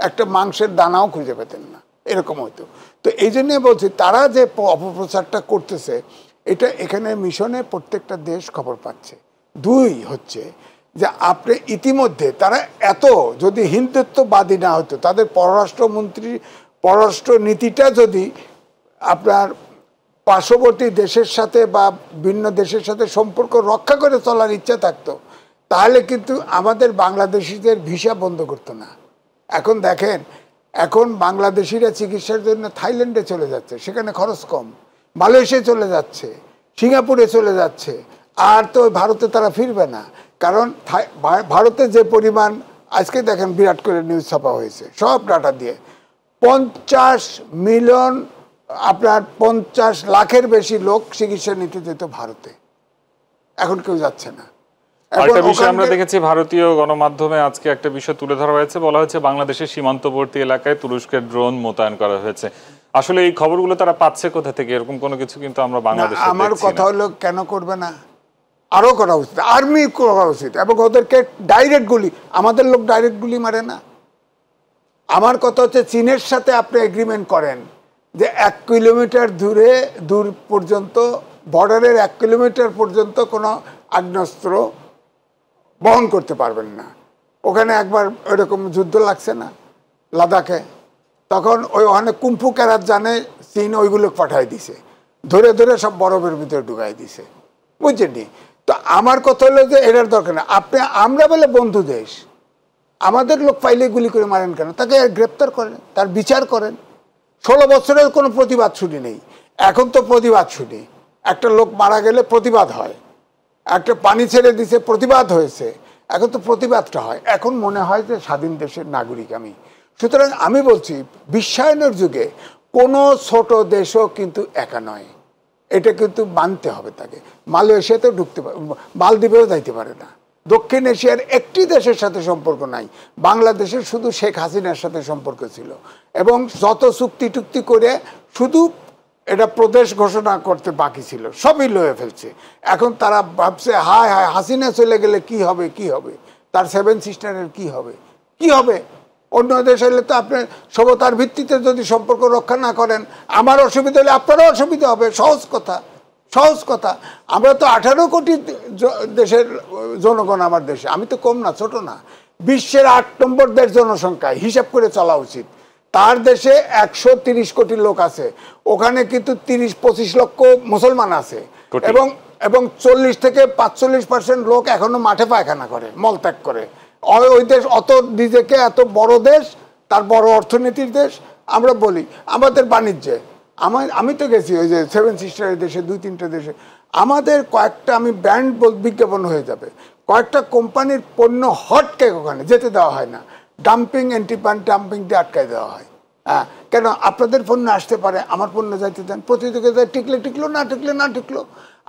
একটা মাংসের দানাও খুঁজে পেতেন না, এরকম হইতো। তো এই জন্যে বলছি, তারা যে অপপ্রচারটা করতেছে, এটা এখানে মিশনে প্রত্যেকটা দেশ খবর পাচ্ছে। 2 হচ্ছে যে আপনি ইতিমধ্যে তারা এত যদি হিন্দুত্ববাদী না হতো, তাদের পররাষ্ট্রমন্ত্রী পররাষ্ট্র নীতিটা যদি আপনার পার্শ্ববর্তী দেশের সাথে বা ভিন্ন দেশের সাথে সম্পর্ক রক্ষা করে চলার ইচ্ছা থাকতো, তাহলে কিন্তু আমাদের বাংলাদেশিদের ভিসা বন্ধ করতো না। এখন দেখেন, এখন বাংলাদেশিরা চিকিৎসার জন্য থাইল্যান্ডে চলে যাচ্ছে, সেখানে খরচ কম, মালয়েশিয়ায় চলে যাচ্ছে, সিঙ্গাপুরে চলে যাচ্ছে, আর তো ভারতে তারা ফিরবে না। কারণ ভারতে যে পরিমাণ, আজকে দেখেন বিরাট করে নিউজ ছাপা হয়েছে সব ডাটা দিয়ে, 50 মিলিয়ন আপনার 50 লাখের বেশি লোক চিকিৎসা নিতে যেত ভারতে, এখন কেউ যাচ্ছে না। একটা বিষয় আমরা দেখেছি ভারতীয় গণমাধ্যমে আজকে একটা বিষয় তুলে ধরা হয়েছে, বলা হয়েছে বাংলাদেশের সীমান্তবর্তী এলাকায় তুরস্কের ড্রোন মোতায়েন করা হয়েছে। আসলে এই খবরগুলো তারা পাচ্ছে কোথা থেকে? এরকম কোনো কিছু কিন্তু আমরা বাংলাদেশে দেখছি না। আমার কথা হলো, কেন করবে না? আরো করা উচিত, আর্মি করা উচিত, এবং ওদেরকে ডাইরেক্ট গুলি, আমাদের লোক ডাইরেক্ট গুলি মারে না। আমার কথা হচ্ছে, চীনের সাথে আপনি এগ্রিমেন্ট করেন যে 1 কিলোমিটার দূর পর্যন্ত, বর্ডারের 1 কিলোমিটার পর্যন্ত কোনো আগ্নেয়াস্ত্র বহন করতে পারবেন না। ওখানে একবার ওইরকম যুদ্ধ লাগছে না লাদাখে, তখন ওখানে কুম্ফু ক্যারাত জানে চীন ওইগুলো পাঠাই দিছে, ধরে ধরে সব বরফের ভিতরে ঢুকাই দিছে, বুঝছেন? তো আমার কথা হলো যে এটার দরকার না। আমরা বলে বন্ধু দেশ, আমাদের লোক পাইলে গুলি করে মারেন কেন? তাকে গ্রেপ্তার করেন, তার বিচার করেন। 16 বছরের কোনো প্রতিবাদ শুনি নেই, এখন তো প্রতিবাদ শুনি। একটা লোক মারা গেলে প্রতিবাদ হয়, একটা পানি ছেড়ে দিছে প্রতিবাদ হয়েছে, এখন তো প্রতিবাদটা হয়। এখন মনে হয় যে স্বাধীন দেশের নাগরিক আমি। সুতরাং আমি বলছি, বিশ্বায়নের যুগে কোনো ছোট দেশও কিন্তু একা নয়, এটা কিন্তু মানতে হবে তাকে। মালয়েশিয়াতেও ঢুকতে পারে, মালদ্বীপেও যাইতে পারে না। দক্ষিণ এশিয়ার একটি দেশের সাথে সম্পর্ক নাই, বাংলাদেশের শুধু শেখ হাসিনার সাথে সম্পর্ক ছিল, এবং যত চুক্তি টুক্তি করে শুধু এটা প্রদেশ ঘোষণা করতে বাকি ছিল, সবই লয়ে ফেলছে। এখন তারা ভাবছে, হায় হায় হাসিনা চলে গেলে কি হবে, কি হবে, তার 7 সিস্টারের কি হবে, কি হবে? অন্য দেশ হলে তো আপনার সভ্যতার ভিত্তিতে যদি সম্পর্ক রক্ষা না করেন, আমার অসুবিধা হলে আপনারও অসুবিধা হবে। সহজ কথা, সহজ কথা। আমরা তো 18 কোটি দেশের জনগণ আমার দেশে, আমি তো কম না, ছোট না। বিশ্বের 8 নম্বর দেশ জনসংখ্যায়, হিসাব করে চলা উচিত। তার দেশে 130 কোটি লোক আছে, ওখানে কিন্তু 30-25 লক্ষ মুসলমান আছে, এবং এবং 40 থেকে 45% লোক এখনো মাঠে পায়খানা করে, মলত্যাগ করে। ওই দেশ অত নিজেকে এত বড় দেশ, তার বড় অর্থনীতির দেশ। আমরা বলি আমাদের বাণিজ্যে, আমি তো গেছি ওই যে 7 সিস্টারের দেশে, 2-3টা দেশে, আমাদের কয়েকটা, আমি ব্র্যান্ড বিজ্ঞাপন হয়ে যাবে, কয়েকটা কোম্পানির পণ্য হটকেক ওখানে যেতে দেওয়া হয় না, ডাম্পিং, অ্যান্টি ডাম্পিং দিয়ে আটকায় দেওয়া হয়। হ্যাঁ, কেন? আপনাদের পণ্য আসতে পারে, আমার পণ্য যাইতে দেন। প্রতিযোগিতায় টিকলে টিকলো, না টিকলে না টিকলো।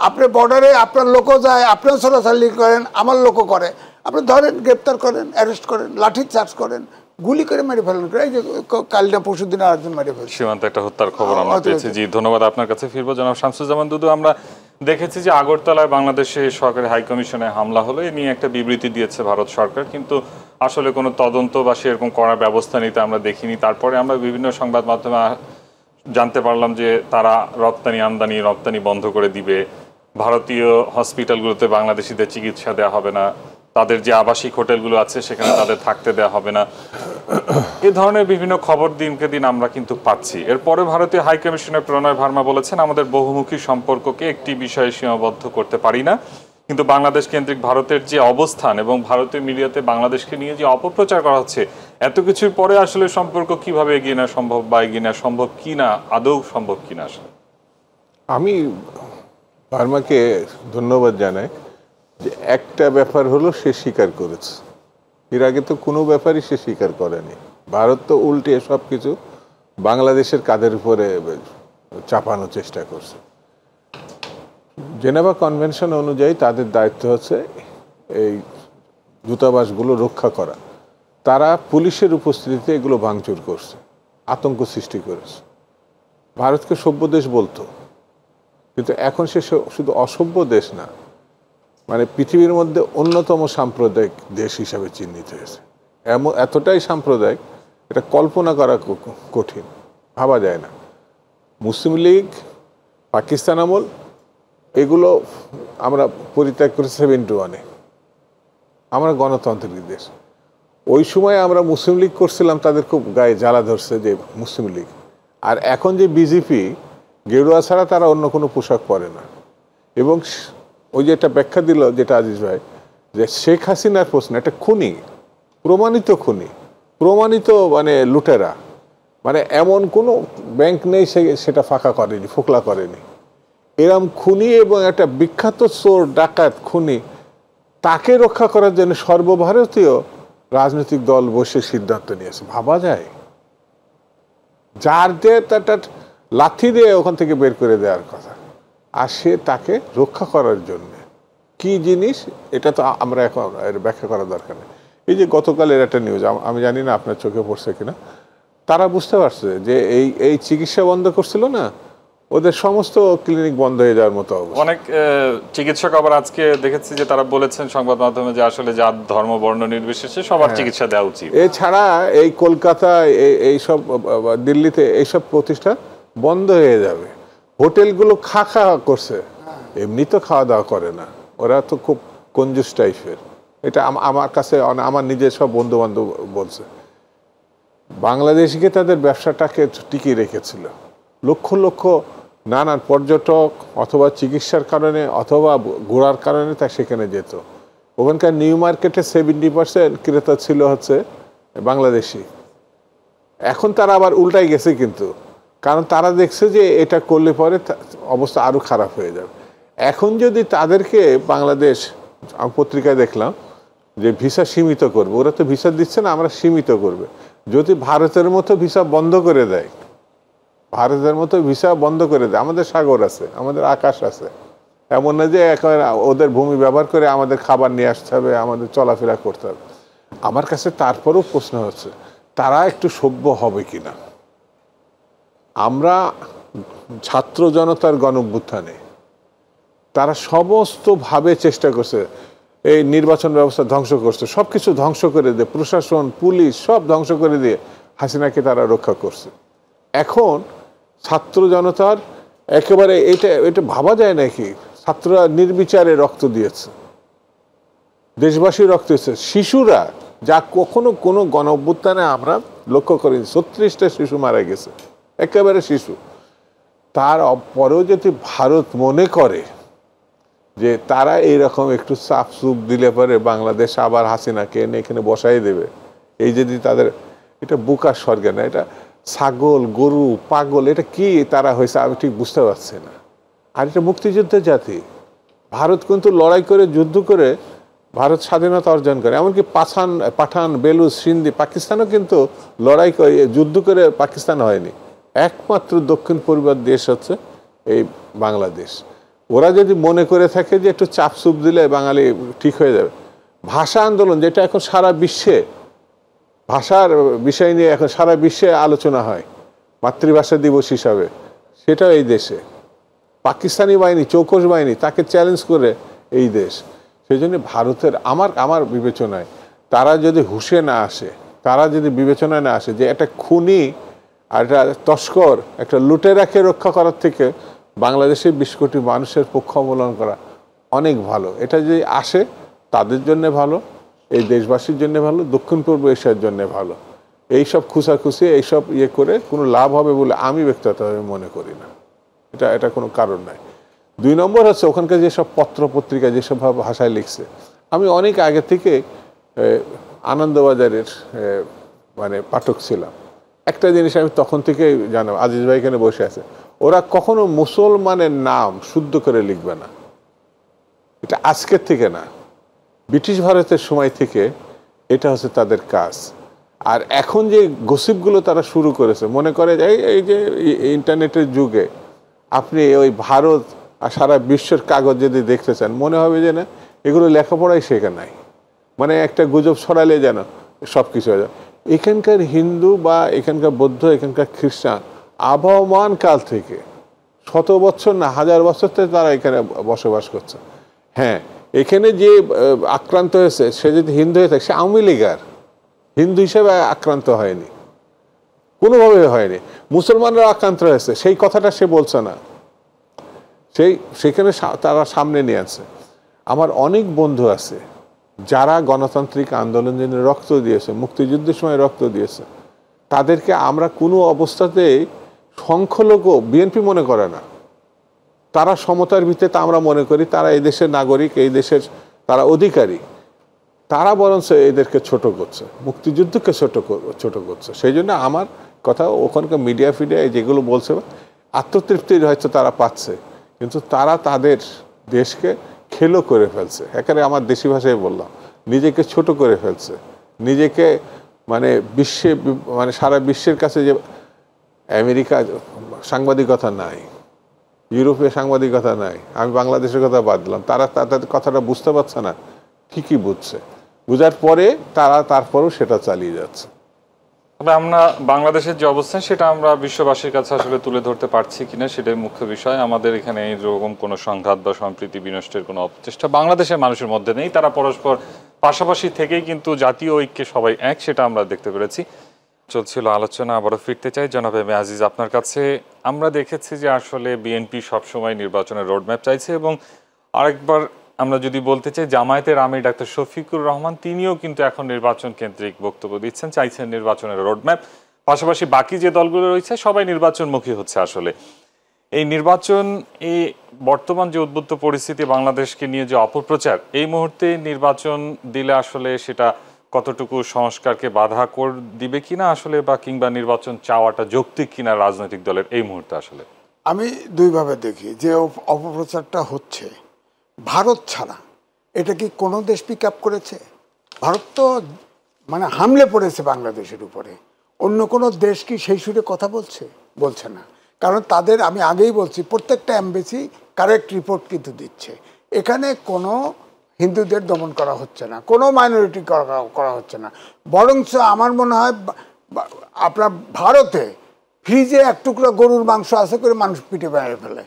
আপনি বর্ডারে আপনার লোকও যায়, আপনিও চলাচলি করেন, আমার লোকও করে, আপনি ধরেন, গ্রেপ্তার করেন, অ্যারেস্ট করেন, লাঠি চার্জ করেন, গুলি করে মেরে ফেলেন। এই যে কালটা পরশুদিন আরেকজন মেরে ফেলেন, সীমান্তে একটা হত্যার খবর আমরা পেয়েছি। জি, ধন্যবাদ। আপনার কাছে ফিরবো জনাব শামসুজ্জামান দুদু। আমরা দেখেছি যে আগরতলায় বাংলাদেশে সরকারি হাইকমিশনে হামলা হলো, এ নিয়ে একটা বিবৃতি দিয়েছে ভারত সরকার, কিন্তু আসলে কোনো তদন্ত বা সেরকম করার ব্যবস্থা নিতে আমরা দেখিনি। তারপরে আমরা বিভিন্ন সংবাদ মাধ্যমে জানতে পারলাম যে তারা রপ্তানি বন্ধ করে দিবে, ভারতীয় হসপিটালগুলোতে বাংলাদেশিদের চিকিৎসা দেওয়া হবে না, তাদের যে আবাসিক হোটেলগুলো আছে সেখানে তাদের থাকতে দেওয়া হবে না। এ ধরনের বিভিন্ন খবর দিনকে দিন আমরা কিন্তু পাচ্ছি। এরপরে ভারতীয় হাইকমিশনার প্রণয় ভার্মা বলেছেন, আমাদের বহুমুখী সম্পর্ককে একটি বিষয়ে সীমাবদ্ধ করতে পারি না, কিন্তু বাংলাদেশ কেন্দ্রিক ভারতের যে অবস্থান এবং ভারতীয় মিডিয়াতে বাংলাদেশকে নিয়ে যে অপপ্রচার করা হচ্ছে, এত কিছুর পরে আসলে সম্পর্ক কিভাবে এগিয়ে নেওয়া সম্ভব বা এগিয়ে নেওয়া সম্ভব কিনা, আদৌ সম্ভব কিনা? আসলে আমি ভার্মাকে ধন্যবাদ জানাই যে একটা ব্যাপার হলো সে স্বীকার করেছে, এর আগে তো কোনো ব্যাপারই সে স্বীকার করেনি। ভারত তো উল্টে সব কিছু বাংলাদেশের কাঁধের উপরে চাপানোর চেষ্টা করছে। জেনেভা কনভেনশন অনুযায়ী তাদের দায়িত্ব হচ্ছে এই দূতাবাসগুলো রক্ষা করা। তারা পুলিশের উপস্থিতিতে এগুলো ভাঙচুর করছে, আতঙ্ক সৃষ্টি করেছে। ভারতকে সভ্য দেশ বলতো, কিন্তু এখন সে শুধু অসভ্য দেশ না, মানে পৃথিবীর মধ্যে অন্যতম সাম্প্রদায়িক দেশ হিসাবে চিহ্নিত হয়েছে। এতটাই সাম্প্রদায়িক, এটা কল্পনা করা কঠিন, ভাবা যায় না। মুসলিম লীগ, পাকিস্তান আমল, এগুলো আমরা পরিত্যাগ করেছি 71-এ। আমরা গণতান্ত্রিক দেশ। ওই সময় আমরা মুসলিম লীগ করছিলাম, তাদের খুব গায়ে জ্বালা ধরছে যে মুসলিম লীগ। আর এখন যে বিজেপি, গেরুয়া ছাড়া তারা অন্য কোনো পোশাক পরে না। এবং ওই যে একটা ব্যাখ্যা দিল যেটা আজিজ ভাই, যে শেখ হাসিনার প্রশ্ন, একটা খুনি, প্রমাণিত খুনি, প্রমাণিত মানে লুটেরা, মানে এমন কোনো ব্যাংক নেই সেটা ফাঁকা করেনি, ফোকলা করেনি। এরম খুনি এবং একটা বিখ্যাত চোর, ডাকাত, খুনি, তাকে রক্ষা করার জন্য সর্বভারতীয় রাজনৈতিক দল বসে সিদ্ধান্ত নিয়েছে। ভাবা যায়? যার দিয়ে তার লাথি দিয়ে ওখান থেকে বের করে দেওয়ার কথা, আর সে তাকে রক্ষা করার জন্য কি জিনিস, এটা তো আমরা এখন ব্যাখ্যা করা দরকার নেই। এই যে গতকালের একটা নিউজ, আমি জানি না আপনার চোখে পড়ছে কিনা, তারা বুঝতে পারছে যে এই চিকিৎসা বন্ধ করছিল না, ওদের সমস্ত ক্লিনিক বন্ধ হয়ে যাওয়ার মতো অবস্থা। অনেক চিকিৎসক আবার আজকে দেখেছি যে তারা বলেছেন সংবাদ মাধ্যমে যে আসলে জাত, ধর্ম, বর্ণ নির্বিশেষে সবার চিকিৎসা দেওয়া উচিত। এছাড়া এই কলকাতায়, এইসব দিল্লিতে এইসব প্রতিষ্ঠান বন্ধ হয়ে যাবে। হোটেলগুলো খা করছে, এমনি তো খাওয়া দাওয়া করে না, ওরা তো খুব কঞ্জুস টাইপের। এটা আমার কাছে, আমার নিজের সব বন্ধু বান্ধব বলছে। বাংলাদেশকে তাদের ব্যবসাটাকে টিকিয়ে রেখেছিল। লক্ষ লক্ষ নানান পর্যটক অথবা চিকিৎসার কারণে অথবা ঘোরার কারণে তা সেখানে যেত। ওখানকার নিউ মার্কেটে 70% ক্রেতা ছিল হচ্ছে বাংলাদেশি। এখন তারা আবার উল্টাই গেছে, কিন্তু কারণ তারা দেখছে যে এটা করলে পরে অবস্থা আরও খারাপ হয়ে যাবে। এখন যদি তাদেরকে বাংলাদেশ, আমি পত্রিকায় দেখলাম যে ভিসা সীমিত করবে, ওরা তো ভিসা দিচ্ছে না, আমরা সীমিত করবে। যদি ভারতের মতো ভিসা বন্ধ করে দেয়, ভারতের মতো ভিসা বন্ধ করে দেয়, আমাদের সাগর আছে, আমাদের আকাশ আছে, এমন না যে একেবারে ওদের ভূমি ব্যবহার করে আমাদের খাবার নিয়ে আসতে হবে, আমাদের চলাফেরা করতে হবে। আমার কাছে তারপরেও প্রশ্ন হচ্ছে, তারা একটু সভ্য হবে কিনা। আমরা ছাত্র জনতার গণঅভ্যুত্থানে তারা সমস্তভাবে চেষ্টা করছে, এই নির্বাচন ব্যবস্থা ধ্বংস করছে, সব কিছু ধ্বংস করে দিয়ে, প্রশাসন, পুলিশ সব ধ্বংস করে দিয়ে হাসিনাকে তারা রক্ষা করছে। এখন ছাত্র জনতার একেবারে এটা ভাবা যায় নাকি, ছাত্ররা নির্বিচারে রক্ত দিয়েছে, দেশবাসী রক্ত দিয়েছে, শিশুরা, যা কখনো কোনো গণঅভ্যুত্থানে আমরা লক্ষ্য করিনি। 36টা শিশু মারা গেছে, একেবারে শিশু। তার পরেও যদি ভারত মনে করে যে তারা এইরকম একটু চাপ চুপ দিলে পরে বাংলাদেশ আবার হাসিনাকে এনে এখানে বসাই দেবে, এই যদি তাদের, এটা বুকার স্বর্গে না, এটা ছাগল গরু পাগল, এটা কি তারা হয়েছে আমি ঠিক বুঝতে পারছি না। আর এটা মুক্তিযুদ্ধের জাতি, ভারত কিন্তু লড়াই করে যুদ্ধ করে ভারত স্বাধীনতা অর্জন করে, এমনকি পাঠান বেলুচ সিন্ধি পাকিস্তানও কিন্তু লড়াই করে যুদ্ধ করে পাকিস্তান হয়নি। একমাত্র দক্ষিণ পূর্বের দেশ হচ্ছে এই বাংলাদেশ। ওরা যদি মনে করে থাকে যে একটু চাপ চুপ দিলে বাঙালি ঠিক হয়ে যাবে, ভাষা আন্দোলন যেটা এখন সারা বিশ্বে, ভাষার বিষয় নিয়ে এখন সারা বিশ্বে আলোচনা হয় মাতৃভাষা দিবস হিসাবে, সেটাও এই দেশে। পাকিস্তানি বাহিনী, চৌকস বাহিনী তাকে চ্যালেঞ্জ করে এই দেশ। সেই জন্য ভারতের আমার বিবেচনায় তারা যদি হুঁশে না আসে, তারা যদি বিবেচনায় না আসে যে একটা খুনি আর একটা তস্কর, একটা লুটেরাকে রক্ষা করার থেকে বাংলাদেশের 20 কোটি মানুষের পক্ষ অবলম্বন করা অনেক ভালো। এটা যদি আসে তাদের জন্য ভালো, এই দেশবাসীর জন্য ভালো, দক্ষিণ পূর্ব এশিয়ার জন্য ভালো। এইসব খুশাখুশি এইসব করে কোনো লাভ হবে বলে আমি ব্যক্তিগতভাবে মনে করি না। এটা কোনো কারণ নাই। 2 নম্বর হচ্ছে ওখানকার যেসব পত্র পত্রিকা যেসব ভাষায় লিখছে, আমি অনেক আগে থেকে আনন্দবাজারের মানে পাঠক ছিলাম। একটা জিনিস আমি তখন থেকে জানাব, আজিজ ভাই এখানে বসে আছে, ওরা কখনো মুসলমানের নাম শুদ্ধ করে লিখবে না। এটা আজকের থেকে না, ব্রিটিশ ভারতের সময় থেকে এটা হচ্ছে তাদের কাজ। আর এখন যে গসিপগুলো তারা শুরু করেছে, মনে করে যে এই যে ইন্টারনেটের যুগে আপনি ওই ভারত আর সারা বিশ্বের কাগজ যদি দেখতে চান, মনে হবে যে না এগুলো লেখাপড়াই শেখা নাই, মানে একটা গুজব ছড়ালে যেন সব কিছু হয়ে যায়। এখানকার হিন্দু বা এখানকার বৌদ্ধ, এখানকার খ্রিস্টান আবহমান কাল থেকে, 100 বছর না 1000 বছর থেকে তারা এখানে বসবাস করছে। হ্যাঁ, এখানে যে আক্রান্ত হয়েছে সে যদি হিন্দু হয়ে থাকে, সে আওয়ামী লীগার, হিন্দু হিসেবে আক্রান্ত হয়নি, কোনোভাবে হয়নি। মুসলমানরা আক্রান্ত হয়েছে সেই কথাটা সে বলছে না, সেখানে তারা সামনে নিয়ে আছে। আমার অনেক বন্ধু আছে যারা গণতান্ত্রিক আন্দোলন জন্য রক্ত দিয়েছে, মুক্তিযুদ্ধের সময় রক্ত দিয়েছে, তাদেরকে আমরা কোনো অবস্থাতেই সংখ্যালঘু বিএনপি মনে করে না। তারা সমতার ভিত্তিতে আমরা মনে করি তারা এই দেশের নাগরিক, এই দেশের তারা অধিকারী। তারা বরঞ্চ এদেরকে ছোট করছে, মুক্তিযুদ্ধকে ছোট করছে। সেই জন্য আমার কথা, ওখানকার মিডিয়া যেগুলো বলছে আত্মতৃপ্তির হয়তো তারা পাচ্ছে, কিন্তু তারা তাদের দেশকে খেলো করে ফেলছে। এখানে আমার দেশি ভাষায় বললাম, নিজেকে ছোট করে ফেলছে, নিজেকে মানে মানে সারা বিশ্বের কাছে যে আমেরিকা সাংবাদিকতা নাই, ইউরোপে সাংবাদিকতা নাই, আমি বাংলাদেশের কথা বাদ দিলাম, তারা তাদের কথাটা বুঝতে পারছে না, ঠিকই বুঝছে, বুঝার পরে তারা তারপরও সেটা চালিয়ে যাচ্ছে। তবে আমরা বাংলাদেশের যে অবস্থান সেটা আমরা বিশ্ববাসীর কাছে আসলে তুলে ধরতে পারছি কিনা সেটাই মুখ্য বিষয়। আমাদের এখানে এইরকম কোনো সংঘাত বা সম্প্রীতি বিনষ্টের কোনো অপচেষ্টা বাংলাদেশের মানুষের মধ্যে নেই। তারা পরস্পর পাশাপাশি থেকেই কিন্তু জাতীয় ঐক্যে সবাই এক, সেটা আমরা দেখতে পেরেছি। চলছিল আলোচনা, আবারও ফিরতে চাই জনাব এম এ আজিজ আপনার কাছে। আমরা দেখেছি যে আসলে বিএনপি সবসময় নির্বাচনের রোডম্যাপ চাইছে, এবং আরেকবার আমরা যদি বলতে চাই জামায়াতের আমির ডাক্তার শফিকুর রহমান তিনিও কিন্তু এখন নির্বাচন কেন্দ্রিক বক্তব্য দিচ্ছেন, চাইছেন নির্বাচনের রোডম্যাপ। পাশাপাশি বাকি যে দলগুলো রয়েছে সবাই নির্বাচনমুখী হচ্ছে। আসলে এই নির্বাচন, এই বর্তমান যে উদ্বুদ্ধ পরিস্থিতি, বাংলাদেশকে নিয়ে যে অপপ্রচার, এই মুহূর্তে নির্বাচন দিলে আসলে সেটা কতটুকু সংস্কারকে বাধা করে দিবে কিনা আসলে, বা কিংবা নির্বাচন চাওয়াটা যৌক্তিক কিনা রাজনৈতিক দলের এই মুহূর্তে? আসলে আমি দুইভাবে দেখি যে অপপ্রচারটা হচ্ছে ভারত ছাড়া এটা কি কোনো দেশ পিক আপ করেছে? ভারত তো মানে হামলে পড়েছে বাংলাদেশের উপরে, অন্য কোনো দেশ কি সেই সুরে কথা বলছে না। কারণ তাদের, আমি আগেই বলছি, প্রত্যেকটা এমবেসি কারেক্ট রিপোর্ট কিন্তু দিচ্ছে। এখানে কোনো হিন্দুদের দমন করা হচ্ছে না, কোনো মাইনরিটি করা হচ্ছে না, বরঞ্চ আমার মনে হয় আপনার ভারতে ফ্রিজে এক টুকরো গরুর মাংস আছে করে মানুষ পিঠে বেড়ে ফেলে।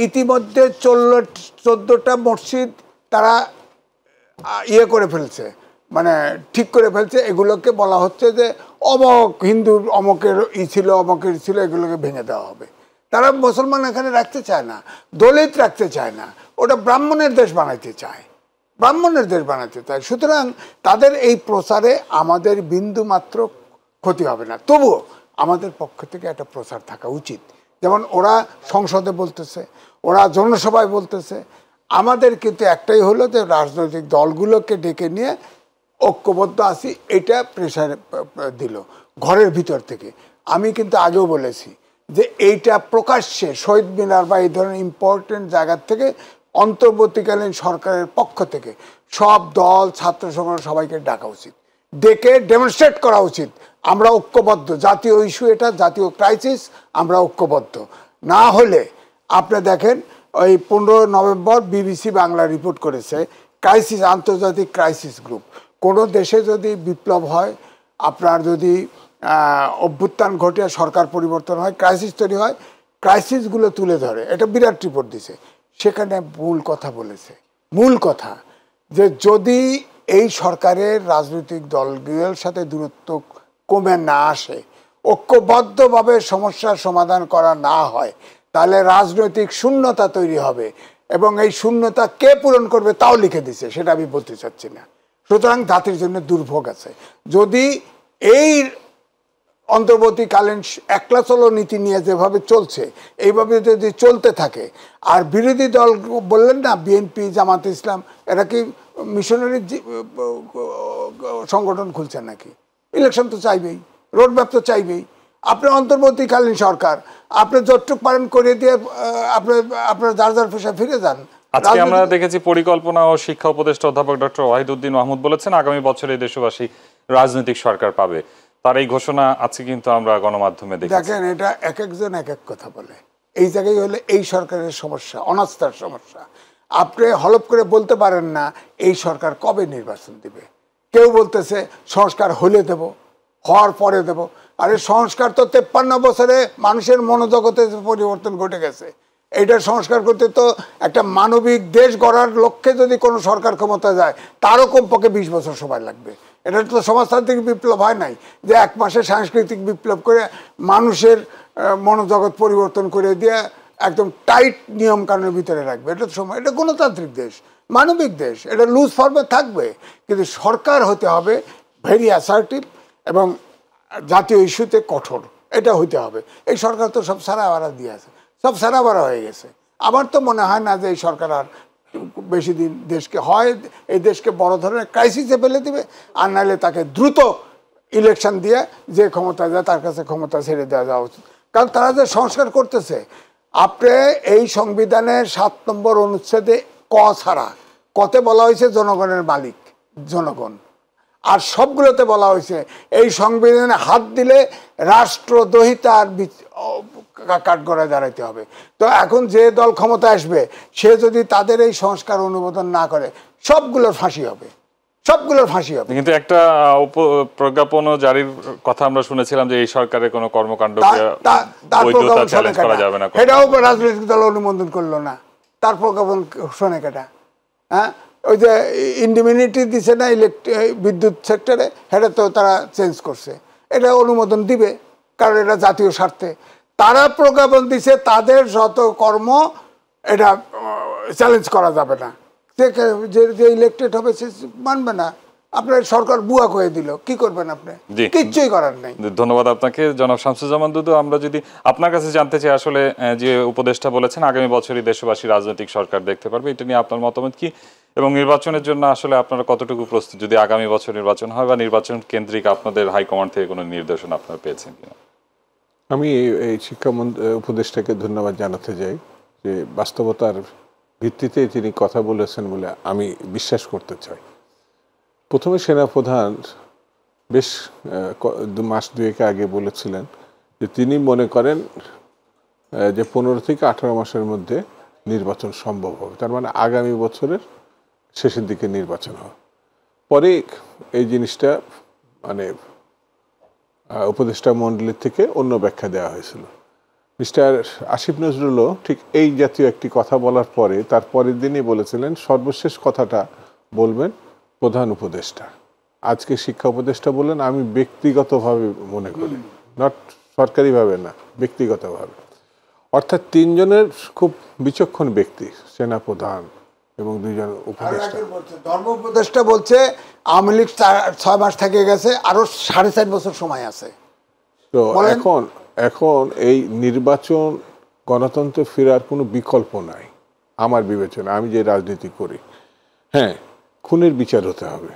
ইতিমধ্যে 14টা মসজিদ তারা ইয়ে করে ফেলছে, মানে ঠিক করে ফেলছে। এগুলোকে বলা হচ্ছে যে অমক হিন্দুর অমকের ছিল, অমকের ছিল, এগুলোকে ভেঙে দেওয়া হবে। তারা মুসলমান এখানে রাখতে চায় না, দলিত রাখতে চায় না, ওটা ব্রাহ্মণের দেশ বানাইতে চায়, ব্রাহ্মণের দেশ বানাতে চায়। সুতরাং তাদের এই প্রচারে আমাদের বিন্দু মাত্র ক্ষতি হবে না। তবুও আমাদের পক্ষ থেকে একটা প্রচার থাকা উচিত। যেমন ওরা সংসদে বলতেছে, ওরা জনসভায় বলতেছে, আমাদের কিন্তু একটাই হলো যে রাজনৈতিক দলগুলোকে ডেকে নিয়ে ঐক্যবদ্ধ আছি, এটা প্রেশার দিল ঘরের ভিতর থেকে। আমি কিন্তু আগেও বলেছি যে এইটা প্রকাশ্যে শহীদ মিনার বা এই ধরনের ইম্পর্টেন্ট জায়গার থেকে অন্তর্বর্তীকালীন সরকারের পক্ষ থেকে সব দল, ছাত্র সংগঠন সবাইকে ডাকা উচিত, ডেকে ডেমনস্ট্রেট করা উচিত আমরা ঐক্যবদ্ধ, জাতীয় ইস্যু এটা, জাতীয় ক্রাইসিস, আমরা ঐক্যবদ্ধ। না হলে আপনি দেখেন ওই 15 নভেম্বর বিবিসি বাংলা রিপোর্ট করেছে, ক্রাইসিস, আন্তর্জাতিক ক্রাইসিস গ্রুপ, কোনো দেশে যদি বিপ্লব হয়, আপনার যদি অভ্যুত্থান ঘটে, সরকার পরিবর্তন হয়, ক্রাইসিস তৈরি হয়, ক্রাইসিসগুলো তুলে ধরে, এটা বিরাট রিপোর্ট দিছে। সেখানে মূল কথা বলেছে, মূল কথা যে যদি এই সরকারের রাজনৈতিক দলগুলোর সাথে দূরত্ব কমে না আসে, ঐক্যবদ্ধভাবে সমস্যার সমাধান করা না হয়, তাহলে রাজনৈতিক শূন্যতা তৈরি হবে, এবং এই শূন্যতা কে পূরণ করবে তাও লিখে দিছে, সেটা আমি বলতে চাচ্ছি না। সুতরাং জাতির জন্য দুর্ভোগ আছে। যদি এই অন্তর্বর্তীকালীন একলা চলো নীতি নিয়ে যেভাবে চলছে, এইভাবে যদি চলতে থাকে, আর বিরোধী দল বললেন না বিএনপি, জামাত ইসলাম, এরা কি মিশনারি সংগঠন খুলছেন নাকি? ইলেকশন তো চাইবেই, রোডম্যাপ তো চাইবেই। আপনার অন্তর্বর্তীকালীন সরকার, আপনি যতটুকু পারেন করে দিয়ে আপনার যার যার পেশায় ফিরে যান। আজকে আমরা দেখেছি পরিকল্পনা ও শিক্ষা উপদেষ্টা অধ্যাপক ডক্টর ওয়াহিদুদ্দিন মাহমুদ বলেছেন আগামী বছরে দেশবাসী রাজনৈতিক সরকার পাবে, তার এই ঘোষণা আজকে কিন্তু আমরা গণমাধ্যমে দেখি। দেখেন, এটা এক একজন এক এক কথা বলে। এই জায়গায় হলে এই সরকারের সমস্যা, অনাস্থার সমস্যা। আপনি হলপ করে বলতে পারেন না এই সরকার কবে নির্বাচন দিবে। কেউ বলতেছে সংস্কার হলে দেব, হওয়ার পরে দেব। আরে সংস্কার তো 53 বছরে মানুষের মনোজগতে পরিবর্তন ঘটে গেছে। এইটার সংস্কার করতে তো একটা মানবিক দেশ গড়ার লক্ষ্যে যদি কোনো সরকার ক্ষমতা যায়, তারও কমপক্ষে 20 বছর সময় লাগবে। এটা তো সমাজতান্ত্রিক বিপ্লব হয় নাই যে 1 মাসে সাংস্কৃতিক বিপ্লব করে মানুষের মনোজগৎ পরিবর্তন করে দিয়ে একদম টাইট নিয়ম কানুনের ভিতরে রাখবে। এটা সময়, এটা গণতান্ত্রিক দেশ, মানবিক দেশ, এটা লুজ ফর্মে থাকবে। কিন্তু সরকার হতে হবে ভেরি অ্যাসার্টিভ এবং জাতীয় ইস্যুতে কঠোর, এটা হইতে হবে। এই সরকার তো সব সারা বাড়া দিয়ে আছে, সব সারা বাড়া হয়ে গেছে। আমার তো মনে হয় না যে এই সরকার আর বেশি দিন দেশকে, হয় এই দেশকে বড় ধরনের ক্রাইসিসে ফেলে দিবে, আর নাহলে তাকে দ্রুত ইলেকশন দিয়ে যে ক্ষমতা দেয় তার কাছে ক্ষমতা ছেড়ে দেওয়া যাওয়া উচিত। কারণ তারা যে সংস্কার করতেছে, আপনি এই সংবিধানের 7 নম্বর অনুচ্ছেদে ক ছাড়া, কতে বলা হয়েছে জনগণের মালিক জনগণ, আর সবগুলোতে বলা হয়েছে এই সংবিধানে হাত দিলে রাষ্ট্রদ্রোহিতার কাঠগড়ায় দাঁড়াইতে হবে। তো এখন যে দল ক্ষমতা আসবে, সে যদি তাদের এই সংস্কার অনুমোদন না করে, সবগুলোর ফাঁসি হবে, সবগুলোর ফাঁসি হবে। কিন্তু একটা প্রজ্ঞাপন জারির কথা আমরা শুনেছিলাম যে এই সরকারের কোনো কর্মকাণ্ডকে বৈধতা চ্যালেঞ্জ করা যাবে না। এটাও রাজনৈতিক দল অনুমোদন করলো না, তার প্রজ্ঞাপন শোনে কেটা? হ্যাঁ, ওই যে ইন্ডিমিনিটি দিছে না বিদ্যুৎ সেক্টরে, সেটা তো তারা চেঞ্জ করছে। এটা অনুমোদন দিবে, কারণ এটা জাতীয় স্বার্থে। তারা প্রজ্ঞাপন দিছে, তাদের যত কর্ম এটা চ্যালেঞ্জ করা যাবে না। যে ইলেক্টেড হবে সে মানবে না। আপনার সরকার বুয়া করে দিল, কি করবেন আপনি? কিচ্ছুই করার নাই। ধন্যবাদ আপনাকে জনাব শামসুজ্জামান দুদু। আমরা যদি আপনার কাছে জানতে চাই, আসলে যে উপদেষ্টা বলেছেন আগামী বছরই দেশবাসী রাজনৈতিক সরকার দেখতে পারবে, এটা নিয়ে আপনার মতামত কি, এবং নির্বাচনের জন্য আসলে আপনারা কতটুকু প্রস্তুত, যদি আগামী বছর নির্বাচন হয়, বা নির্বাচন কেন্দ্রিক আপনাদের হাইকমান্ড থেকে কোনো নির্দেশনা আপনারা পেয়েছেন কিনা? আমি এই শিক্ষা উপদেষ্টাকে ধন্যবাদ জানাতে চাই যে বাস্তবতার ভিত্তিতে তিনি কথা বলেছেন বলে আমি বিশ্বাস করতে চাই। প্রথমে সেনাপ্রধান বেশ 2 মাস 2 আগে বলেছিলেন যে তিনি মনে করেন যে 15 থেকে 18 মাসের মধ্যে নির্বাচন সম্ভব হবে, তার মানে আগামী বছরের শেষের দিকে নির্বাচন হবে। পরে এই জিনিসটা মানে উপদেষ্টা মণ্ডলীর থেকে অন্য ব্যাখ্যা দেওয়া হয়েছিল। মিস্টার আসিফ নজরুলও ঠিক এই জাতীয় একটি কথা বলার পরে তার পরের দিনই বলেছিলেন সর্বশেষ কথাটা বলবেন প্রধান উপদেষ্টা। আজকে শিক্ষা উপদেষ্টা বললেন আমি ব্যক্তিগতভাবে মনে করি, নট সরকারিভাবে না, ব্যক্তিগতভাবে। অর্থাৎ 3 জনের খুব বিচক্ষণ ব্যক্তি, সেনাপ্রধান এবং 2 জন উপদেষ্টা। ধর্ম উপদেষ্টা বলছে আওয়ামী লীগ 6 মাস থেকে গেছে, আরো 4.5 বছর সময় আছে। তো এখন এই নির্বাচন, গণতন্ত্র ফেরার কোনো বিকল্প নাই। আমার বিবেচনা, আমি যে রাজনীতি করি। হ্যাঁ, খুনের বিচার হতে হবে,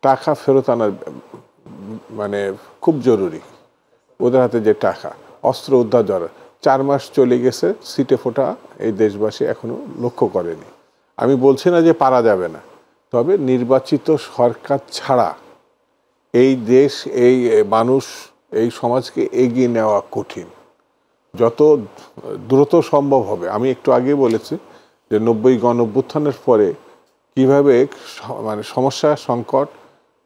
টাকা ফেরত আনার মানে খুব জরুরি। ওদের হাতে যে টাকা, অস্ত্র উদ্ধার করা, 4 মাস চলে গেছে, সিটে ফোটা এই দেশবাসী এখনো লক্ষ্য করেনি। আমি বলছি না যে পারা যাবে না, তবে নির্বাচিত সরকার ছাড়া এই দেশ, এই মানুষ, এই সমাজকে এগিয়ে নেওয়া কঠিন। যত দ্রুত সম্ভব হবে। আমি একটু আগে বলেছি যে 90 গণঅভ্যুত্থানের পরে কিভাবে মানে সমস্যা, সংকট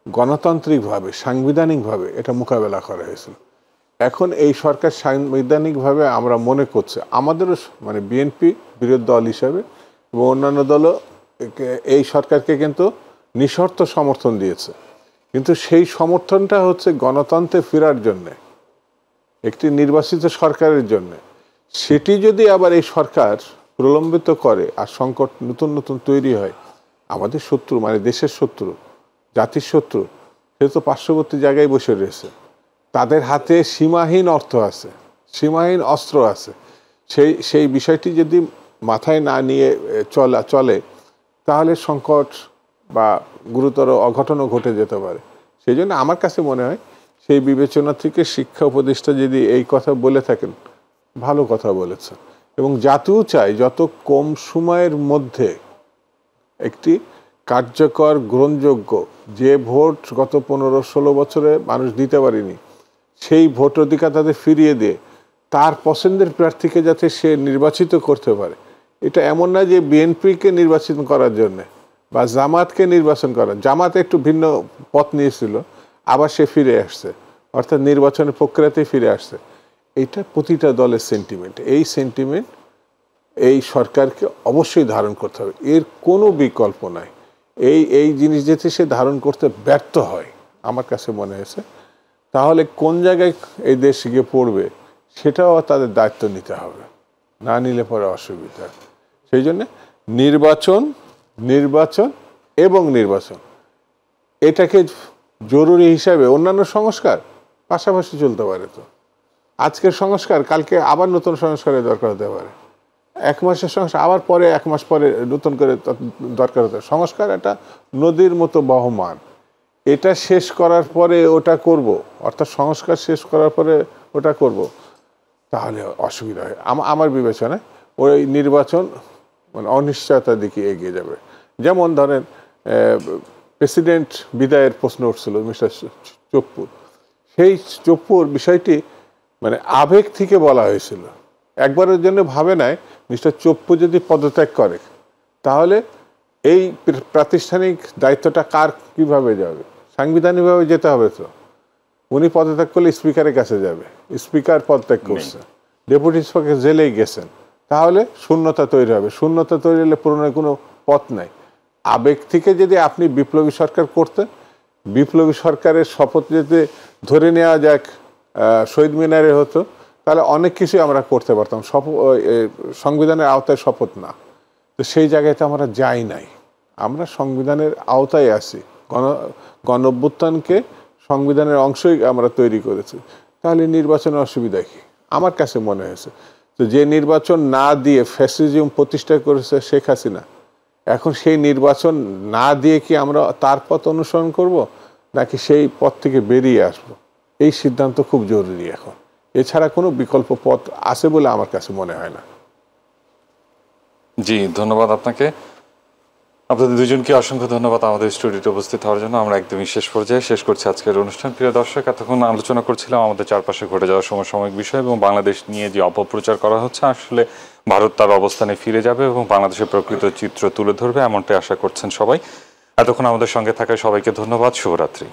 গণতান্ত্রিকভাবে, সাংবিধানিকভাবে এটা মোকাবেলা করা হয়েছিল। এখন এই সরকার সাংবিধানিকভাবে আমরা মনে করছে, আমাদেরও মানে বিএনপি বিরোধী দল হিসাবে এবং অন্যান্য দলও এই সরকারকে কিন্তু নিঃশর্ত সমর্থন দিয়েছে। কিন্তু সেই সমর্থনটা হচ্ছে গণতন্ত্রে ফেরার জন্যে, একটি নির্বাচিত সরকারের জন্য। সেটি যদি আবার এই সরকার প্রলম্বিত করে আর সংকট নতুন নতুন তৈরি হয়, আমাদের শত্রু মানে দেশের শত্রু, জাতির শত্রু, সে তো পার্শ্ববর্তী জায়গায় বসে রয়েছে। তাদের হাতে সীমাহীন অর্থ আছে, সীমাহীন অস্ত্র আছে। সেই বিষয়টি যদি মাথায় না নিয়ে চলে, তাহলে সংকট বা গুরুতর অঘটনও ঘটে যেতে পারে। সেই জন্য আমার কাছে মনে হয় সেই বিবেচনা থেকে শিক্ষা উপদেষ্টা যদি এই কথা বলে থাকেন, ভালো কথা বলেছেন। এবং জাতিও চাই যত কম সময়ের মধ্যে একটি কার্যকর, গ্রহণযোগ্য, যে ভোট গত 15-16 বছরে মানুষ দিতে পারেনি, সেই ভোট অধিকার তাদের ফিরিয়ে দিয়ে তার পছন্দের প্রার্থীকে যাতে সে নির্বাচিত করতে পারে। এটা এমন না যে বিএনপিকে নির্বাচন করার জন্যে বা জামাতকে নির্বাচন করার, জামাত একটু ভিন্ন পথ নিয়েছিল, আবার সে ফিরে আসছে, অর্থাৎ নির্বাচনের প্রক্রিয়াতেই ফিরে আসছে। এটা প্রতিটা দলের সেন্টিমেন্ট। এই সেন্টিমেন্ট এই সরকারকে অবশ্যই ধারণ করতে হবে, এর কোনো বিকল্প নাই। এই জিনিস যেতে সে ধারণ করতে ব্যর্থ হয়, আমার কাছে মনে হয়েছে, তাহলে কোন জায়গায় এই দেশ গিয়ে পড়বে সেটাও তাদের দায়িত্ব নিতে হবে, না নিলে পরে অসুবিধা। সেই জন্যে নির্বাচন এবং নির্বাচন এটাকে জরুরি হিসাবে, অন্যান্য সংস্কার পাশাপাশি চলতে পারে। তো আজকের সংস্কার কালকে আবার নতুন সংস্কারের দরকার হতে পারে, 1 মাসের সংস্কার আবার পরে 1 মাস পরে নতুন করে দরকার হতে পারে। সংস্কার একটা নদীর মতো বহমান, এটা শেষ করার পরে ওটা করব, অর্থাৎ সংস্কার শেষ করার পরে ওটা করব, তাহলে অসুবিধা হয়। আমার বিবেচনায় ওই নির্বাচন মানে অনিশ্চয়তার দিকে এগিয়ে যাবে। যেমন ধরেন প্রেসিডেন্ট বিদায়ের প্রশ্ন উঠছিল মিস্টার চপ্পুর, সেই চপ্পুর বিষয়টি মানে আবেগ থেকে বলা হয়েছিল, একবারের জন্য ভাবে নাই মিস্টার চপ্পু যদি পদত্যাগ করে তাহলে এই প্রাতিষ্ঠানিক দায়িত্বটা কার কিভাবে যাবে, সাংবিধানিকভাবে যেতে হবে। তো উনি পদত্যাগ করলে স্পিকারের কাছে যাবে, স্পিকার পদত্যাগ করছে, ডেপুটি স্পিকার জেলেই গেছেন, তাহলে শূন্যতা তৈরি হবে। শূন্যতা তৈরি হলে পূরণের কোনো পথ নাই। আবেগ থেকে যদি আপনি বিপ্লবী সরকার করতেন, বিপ্লবী সরকারের শপথ যদি ধরে নেওয়া যাক শহীদ মিনারে হতো, তাহলে অনেক কিছুই আমরা করতে পারতাম। সংবিধানের আওতায় শপথ না, তো সেই জায়গাতে আমরা যাই নাই, আমরা সংবিধানের আওতায় আছি। গণঅভ্যুত্থানকে সংবিধানের অংশই আমরা তৈরি করেছি, তাহলে নির্বাচনের অসুবিধা কি? আমার কাছে মনে হয়েছে তো যে নির্বাচন না দিয়ে ফ্যাসিজম প্রতিষ্ঠা করেছে শেখ হাসিনা, এখন সেই নির্বাচন না দিয়ে কি আমরা তার পথ অনুসরণ করব, নাকি সেই পথ থেকে বেরিয়ে আসব? এই সিদ্ধান্ত খুব জরুরি এখন। এছাড়া কোনো বিকল্প পথ আছে বলে আমার কাছে মনে হয় না। জি, ধন্যবাদ আপনাকে। আপনাদের দুজনকে অসংখ্য ধন্যবাদ আমাদের স্টুডিওতে উপস্থিত হওয়ার জন্য। আমরা একদমই শেষ পর্যায়ে শেষ করছি আজকের অনুষ্ঠান। প্রিয় দর্শক, এতক্ষণ আলোচনা করছিলাম আমাদের চারপাশে ঘটে যাওয়া সমসাময়িক বিষয় এবং বাংলাদেশ নিয়ে যে অপপ্রচার করা হচ্ছে, আসলে ভারত তার অবস্থানে ফিরে যাবে এবং বাংলাদেশের প্রকৃত চিত্র তুলে ধরবে, এমনটাই আশা করছেন সবাই। এতক্ষণ আমাদের সঙ্গে থাকায় সবাইকে ধন্যবাদ। শুভরাত্রি।